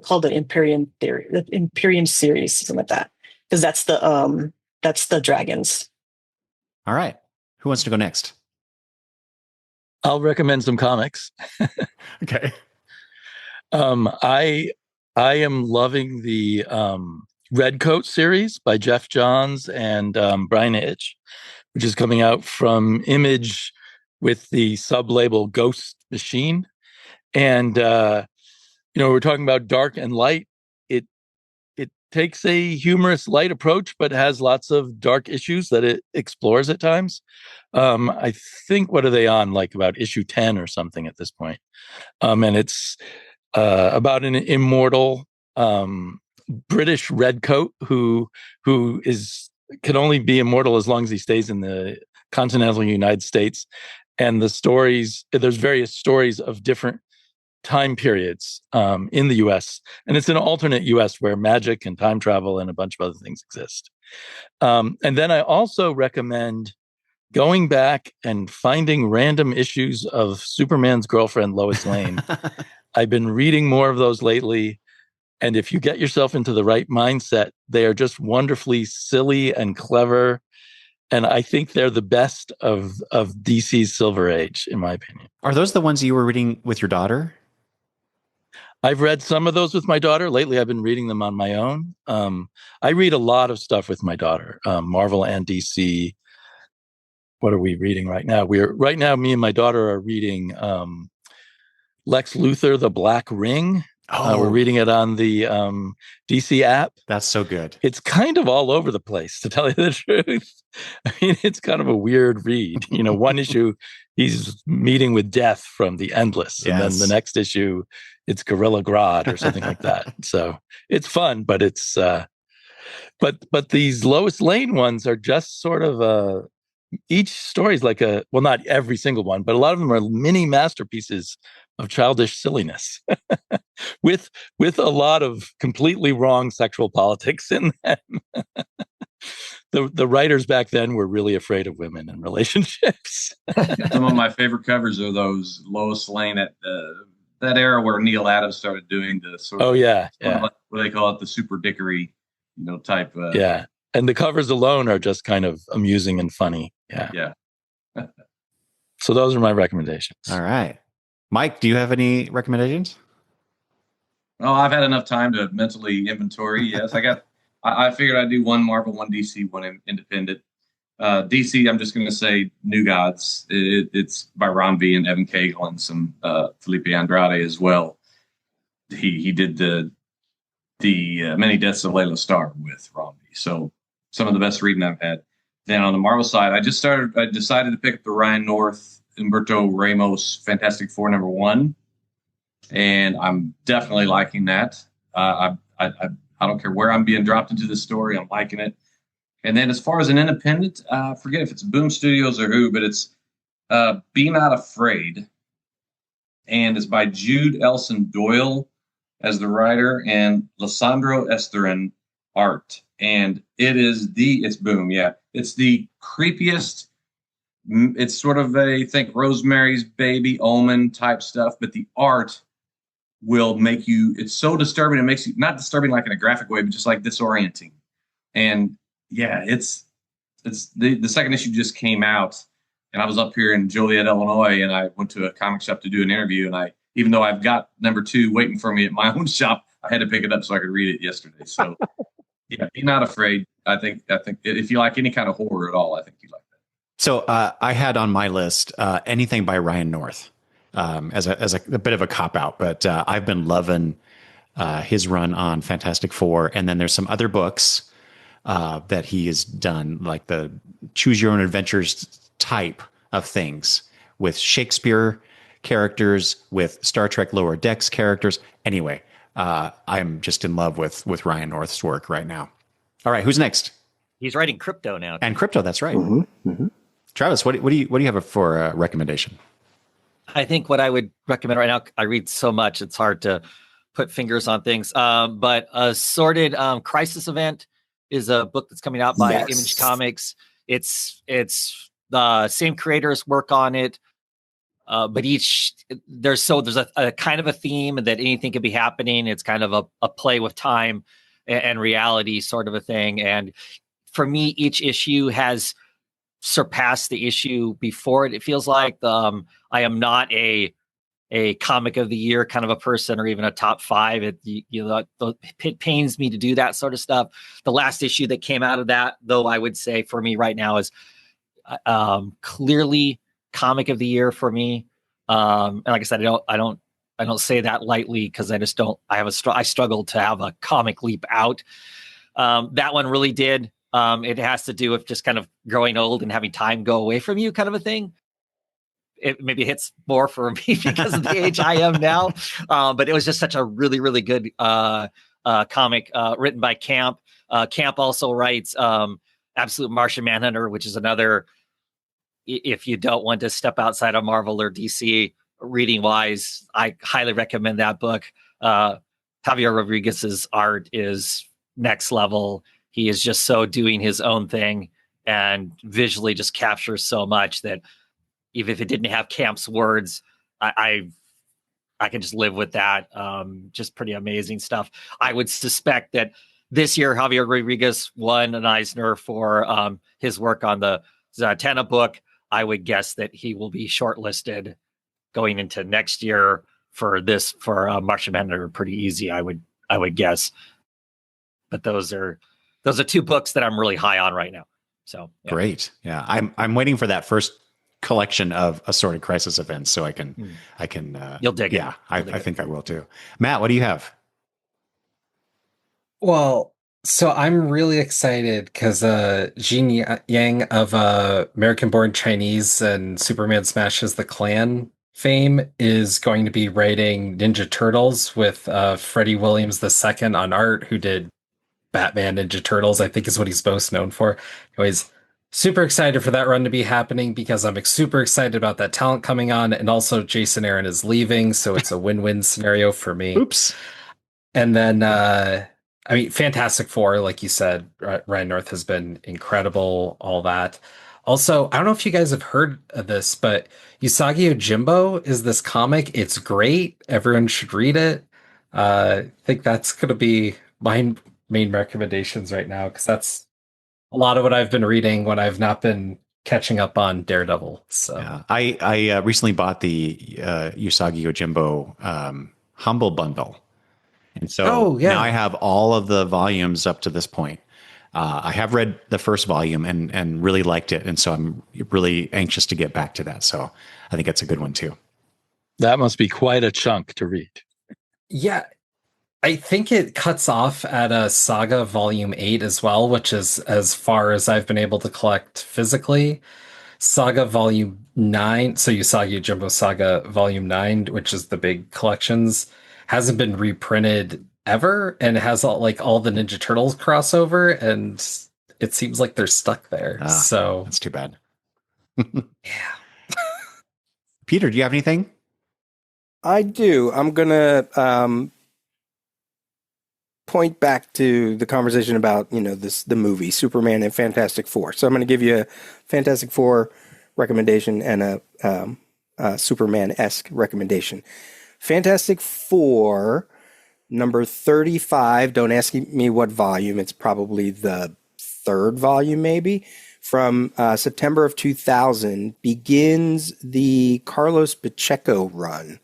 called the Imperium theory, the Imperium series, something like that, because that's the dragons. All right, who wants to go next? I'll recommend some comics. Okay. I am loving the Red Coat series by Jeff Johns and Brian Hitch, which is coming out from Image with the sub-label Ghost Machine. And we're talking about dark and light. It takes a humorous, light approach, but has lots of dark issues that it explores at times. I think, what are they on? Like about issue 10 or something at this point. And it's about an immortal British redcoat who can only be immortal as long as he stays in the continental United States. And there's various stories of different time periods in the US. And it's an alternate US where magic and time travel and a bunch of other things exist. And then I also recommend going back and finding random issues of Superman's girlfriend, Lois Lane. I've been reading more of those lately. And if you get yourself into the right mindset, they are just wonderfully silly and clever. And I think they're the best of DC's Silver Age, in my opinion. Are those the ones you were reading with your daughter? I've read some of those with my daughter. Lately, I've been reading them on my own. I read a lot of stuff with my daughter, Marvel and DC. What are we reading right now? Right now, me and my daughter are reading Lex Luthor, The Black Ring. We're reading it on the DC app. That's so good. It's kind of all over the place, to tell you the truth. I mean, it's kind of a weird read. One issue, he's meeting with Death from The Endless. And then the next issue, it's Gorilla Grodd or something like that. So it's fun, but it's but these Lois Lane ones are just sort of each story is like not every single one, but a lot of them are mini masterpieces of childish silliness with a lot of completely wrong sexual politics in them. The writers back then were really afraid of women and relationships. Some of my favorite covers are those Lois Lane at that era where Neil Adams started doing the sort of what they call it, the super dickery, type. Yeah, and the covers alone are just kind of amusing and funny. Yeah. So those are my recommendations. All right. Mike, do you have any recommendations? Oh, I've had enough time to mentally inventory. Yes, I figured I'd do one Marvel, one DC, one independent. DC, I'm just going to say New Gods. It's by Ron V and Evan Cagle and some Felipe Andrade as well. He did the Many Deaths of Layla Starr with Ron V. So some of the best reading I've had. Then on the Marvel side, I decided to pick up the Ryan North, Humberto Ramos Fantastic Four #1, and I'm definitely liking that. I don't care where I'm being dropped into the story, I'm liking it. And then as far as an independent, I forget if it's Boom Studios or who, but it's Be Not Afraid, and it's by Jude Elson Doyle as the writer and Lissandro Esterin art. And it's Boom, yeah. It's the creepiest. It's sort of think Rosemary's Baby, Omen type stuff, but the art will make you, it's so disturbing. It makes you, not disturbing like in a graphic way, but just like disorienting. And yeah, it's the second issue just came out, and I was up here in Joliet, Illinois, and I went to a comic shop to do an interview. And even though I've got number 2 waiting for me at my own shop, I had to pick it up so I could read it yesterday. So yeah, be not afraid. I think if you like any kind of horror at all, I think you like that. So I had on my list anything by Ryan North as a bit of a cop out, but I've been loving his run on Fantastic Four, and then there's some other books that he has done, like the choose your own adventures type of things with Shakespeare characters, with Star Trek Lower Decks characters. Anyway, I'm just in love with Ryan North's work right now. All right, who's next? He's writing Crypto now. And Crypto, that's right. Travis, what do you have for a recommendation? I think what I would recommend right now, I read so much, it's hard to put fingers on things. But Assorted Crisis Event is a book that's coming out by Image Comics. It's the same creators work on it, but there's a kind of a theme that anything could be happening. It's kind of a play with time and reality sort of a thing. And for me, each issue has surpassed the issue before it. It feels like I am not a comic of the year kind of a person, or even a top 5. It pains me to do that sort of stuff. The last issue that came out of that, though, I would say for me right now is clearly comic of the year for me. And like I said, I don't say that lightly, because I just don't. I struggle to have a comic leap out. That one really did. It has to do with just kind of growing old and having time go away from you, kind of a thing. It maybe hits more for me because of the age I am now. But it was just such a really, really good comic written by Camp. Camp also writes Absolute Martian Manhunter, which is another, if you don't want to step outside of Marvel or DC reading wise, I highly recommend that book. Javier Rodriguez's art is next level. He is just so doing his own thing and visually just captures so much that even if it didn't have Camp's words, I can just live with that. Just pretty amazing stuff. I would suspect that this year, Javier Rodriguez won an Eisner for his work on the Zatanna book. I would guess that he will be shortlisted going into next year for Martian Manhunter. Pretty easy, I would guess. But those are 2 books that I'm really high on right now. So yeah. Great, yeah. I'm waiting for that first collection of Assorted Crisis Events, so I can. You'll dig it. Yeah, I think I will too. Matt, what do you have? Well, so I'm really excited because Jean Yang of American-Born Chinese and Superman Smashes the Klan fame is going to be writing Ninja Turtles with Freddie Williams II on art, who did Batman Ninja Turtles, I think is what he's most known for. Anyways, super excited for that run to be happening, because I'm super excited about that talent coming on, and also Jason Aaron is leaving, so it's a win-win scenario for me. Oops. And then Fantastic Four, like you said, Ryan North has been incredible, all that. Also, I don't know if you guys have heard of this, but Usagi Yojimbo is this comic. It's great. Everyone should read it. I think that's going to be my main recommendations right now, because that's a lot of what I've been reading when I've not been catching up on Daredevil. So yeah, I recently bought the Usagi Yojimbo Humble Bundle, and so now I have all of the volumes up to this point. I have read the first volume and really liked it, and so I'm really anxious to get back to that. So I think that's a good one too. That must be quite a chunk to read. Yeah. I think it cuts off at a Saga Volume 8 as well, which is as far as I've been able to collect physically. Saga Volume 9, so Usagi Yojimbo Saga Volume 9, which is the big collections, hasn't been reprinted ever, and it has all the Ninja Turtles crossover, and it seems like they're stuck there. So that's too bad. Yeah. Peter, do you have anything? point back to the conversation about, the movie Superman and Fantastic Four. So I'm going to give you a Fantastic Four recommendation and a Superman-esque recommendation. Fantastic Four, number 35. Don't ask me what volume. It's probably the third volume, maybe. From September of 2000, begins the Carlos Pacheco run.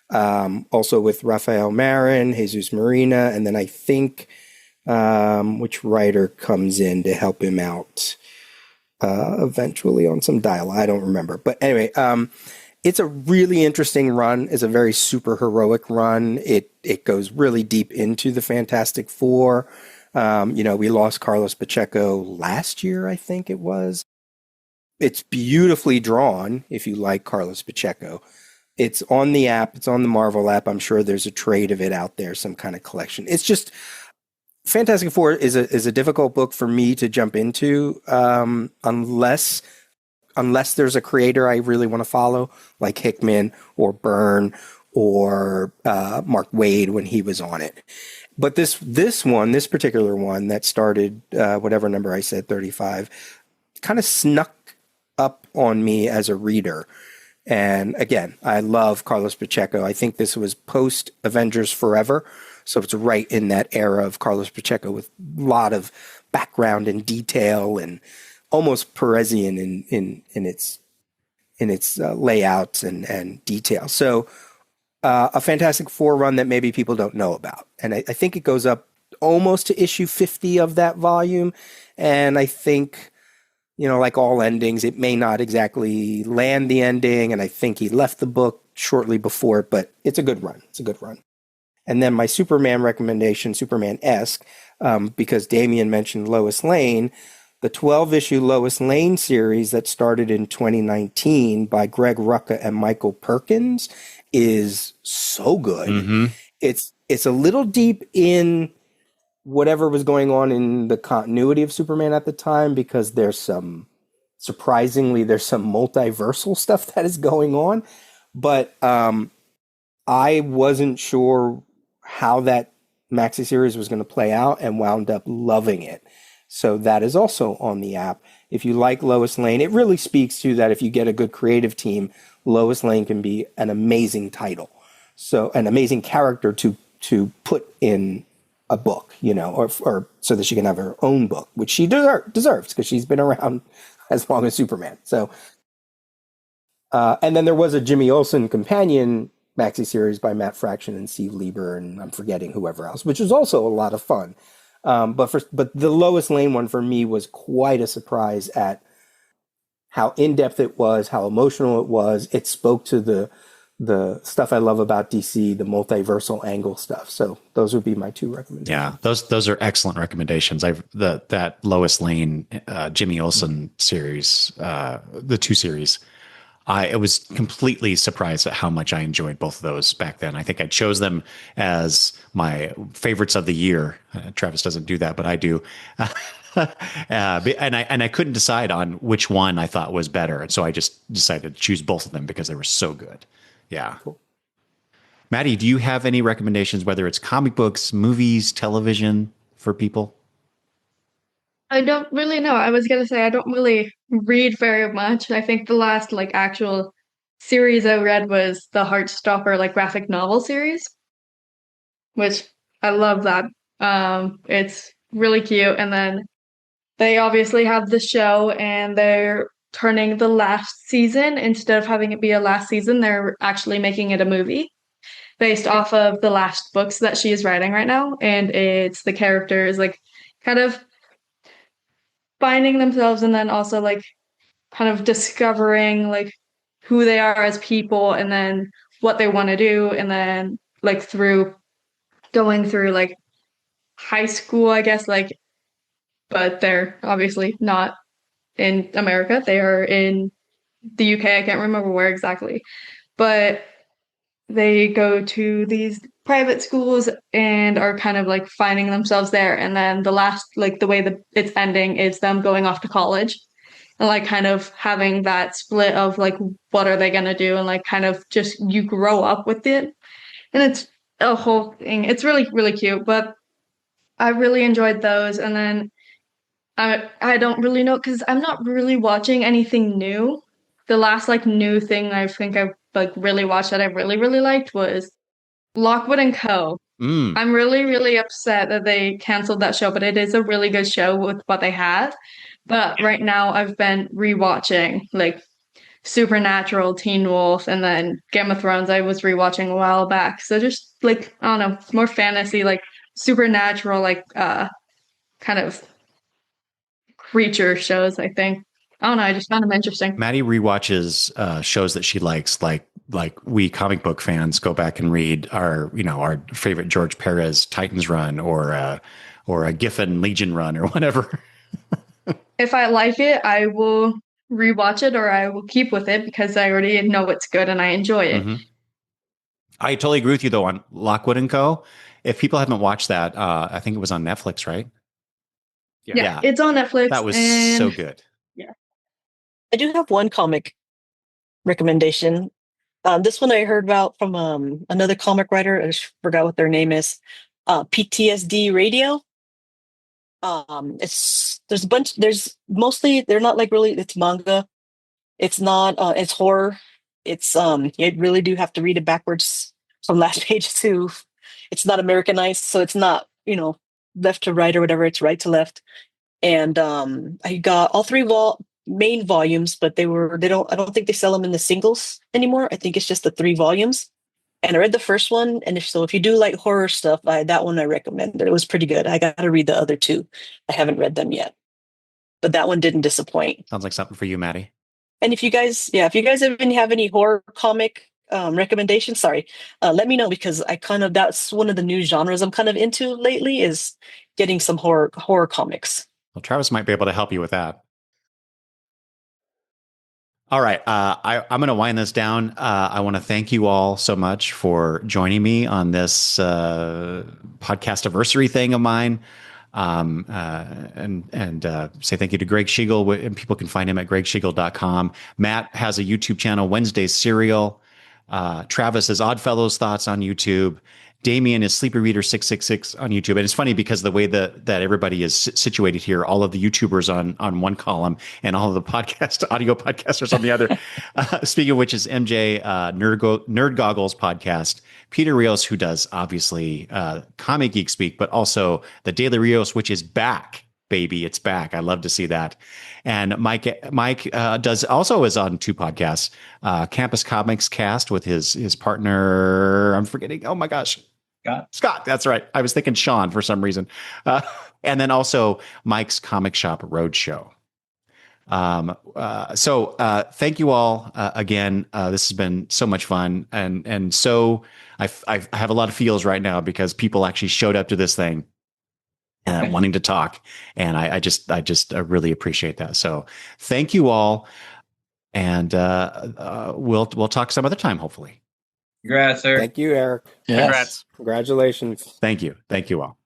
Also with Rafael Marin, Jesus Marina, and then I think which writer comes in to help him out eventually on some dialogue. I don't remember. But anyway, it's a really interesting run. It's a very super heroic run. It goes really deep into the Fantastic Four. We lost Carlos Pacheco last year, I think it was. It's beautifully drawn if you like Carlos Pacheco. It's on the app. It's on the Marvel app. I'm sure there's a trade of it out there, some kind of collection. It's just Fantastic Four is a difficult book for me to jump into unless there's a creator I really want to follow, like Hickman or Byrne or Mark Waid when he was on it. But this particular one that started whatever number I said, 35, kind of snuck up on me as a reader. And again, I love Carlos Pacheco. I think this was post Avengers Forever. So it's right in that era of Carlos Pacheco with a lot of background and detail and almost Perezian in its layouts and detail. So a Fantastic Four run that maybe people don't know about. And I think it goes up almost to issue 50 of that volume. And I think, like all endings, it may not exactly land the ending. And I think he left the book shortly before, but it's a good run. It's a good run. And then my Superman recommendation, Superman-esque, because Damian mentioned Lois Lane, the 12-issue Lois Lane series that started in 2019 by Gregg Rucka and Michael Perkins is so good. Mm-hmm. It's a little deep in whatever was going on in the continuity of Superman at the time, because there's some multiversal stuff that is going on. But I wasn't sure how that maxi series was going to play out and wound up loving it. So that is also on the app. If you like Lois Lane, it really speaks to that if you get a good creative team, Lois Lane can be an amazing title. So an amazing character to put in a book, or so that she can have her own book, which she deserves because she's been around as long as Superman. So, and then there was a Jimmy Olsen companion maxi series by Matt Fraction and Steve Lieber, and I'm forgetting whoever else, which was also a lot of fun. But the Lois Lane one for me was quite a surprise at how in-depth it was, how emotional it was. It spoke to the stuff I love about DC, the multiversal angle stuff. So those would be my two recommendations. Yeah, those are excellent recommendations. That Lois Lane, Jimmy Olsen series, the two series. I was completely surprised at how much I enjoyed both of those back then. I think I chose them as my favorites of the year. Travis doesn't do that, but I do. And I couldn't decide on which one I thought was better. And so I just decided to choose both of them because they were so good. Yeah. Cool. Maddie, do you have any recommendations, whether it's comic books, movies, television, for people? I don't really know. I was gonna say I don't really read very much. I think the last actual series I read was the Heartstopper graphic novel series, which I love that. It's really cute. And then they obviously have the show, and they're turning the last season, instead of having it be a last season, they're actually making it a movie based off of the last books that she is writing right now. And it's the characters kind of finding themselves, and then also kind of discovering who they are as people, and then what they want to do, and then through going through high school, I guess, but they're obviously not in America. They are in the UK. I can't remember where exactly, but they go to these private schools and are kind of finding themselves there. And then the last, the way that it's ending is them going off to college and kind of having that split of what are they going to do, and kind of just you grow up with it. And it's a whole thing. It's really, really cute. But I really enjoyed those. And then I don't really know because I'm not really watching anything new. The last like new thing I think I've like really watched that I really, really liked was Lockwood and Co. Mm. I'm really, really upset that they canceled that show, but it is a really good show with what they have. But right now I've been rewatching like Supernatural, Teen Wolf, and then Game of Thrones I was rewatching a while back. So just like I don't know, more fantasy, like supernatural, like kind of creature shows, I think. I don't know, I just found them interesting. Maddie rewatches shows that she likes, like we comic book fans go back and read our favorite George Perez Titans run or a Giffen Legion run or whatever. If I like it, I will rewatch it or I will keep with it because I already know it's good and I enjoy it. Mm-hmm. I totally agree with you though on Lockwood and Co. If people haven't watched that, I think it was on Netflix, right? Yeah, it's on Netflix. That was so good. Yeah. I do have one comic recommendation. This one I heard about from another comic writer. I just forgot what their name is. PTSD Radio. There's a bunch. There's mostly they're not like really. It's manga. It's not. It's horror. It's you really do have to read it backwards from last page to. It's not Americanized, so it's not left to right or whatever. It's right to left. And I got all three main volumes, but they don't. I don't think they sell them in the singles anymore. I think it's just the 3 volumes. And I read the first one, and if you do like horror stuff, that one I recommend. It was pretty good. I got to read the other 2. I haven't read them yet, but that one didn't disappoint. Sounds like something for you, Maddie. And if you guys even have any horror comic recommendations, let me know because that's one of the new genres I'm kind of into lately is getting some horror comics. Well, Travis might be able to help you with that. All right. I'm going to wind this down. I want to thank you all so much for joining me on this podcastiversary thing of mine. And say thank you to Gregg Schiegel, and people can find him at greggschiegel.com. Matt has a YouTube channel, Wednesday Serial. Travis is Oddfellows Thoughts on YouTube. Damian is Sleepy Reader 666 on YouTube. And it's funny because the way that everybody is situated here, all of the YouTubers on one column and all of the audio podcasters on the other. Speaking of which is MJ, Nerd Goggles podcast. Peter Rios, who does obviously Comic Geek Speak, but also the Daily Rios, which is back. Baby, it's back. I love to see that. And Mike is on 2 podcasts, Campus Comics Cast with his partner. I'm forgetting. Oh my gosh. Scott. That's right. I was thinking Sean for some reason. And then also Mike's Comic Shop Roadshow. So thank you all again. This has been so much fun. And so I have a lot of feels right now because people actually showed up to this thing. Wanting to talk, and I just really appreciate that. So thank you all, and we'll talk some other time, hopefully. Congrats, Eric. Thank you, Eric. Congrats. Congratulations. Thank you all.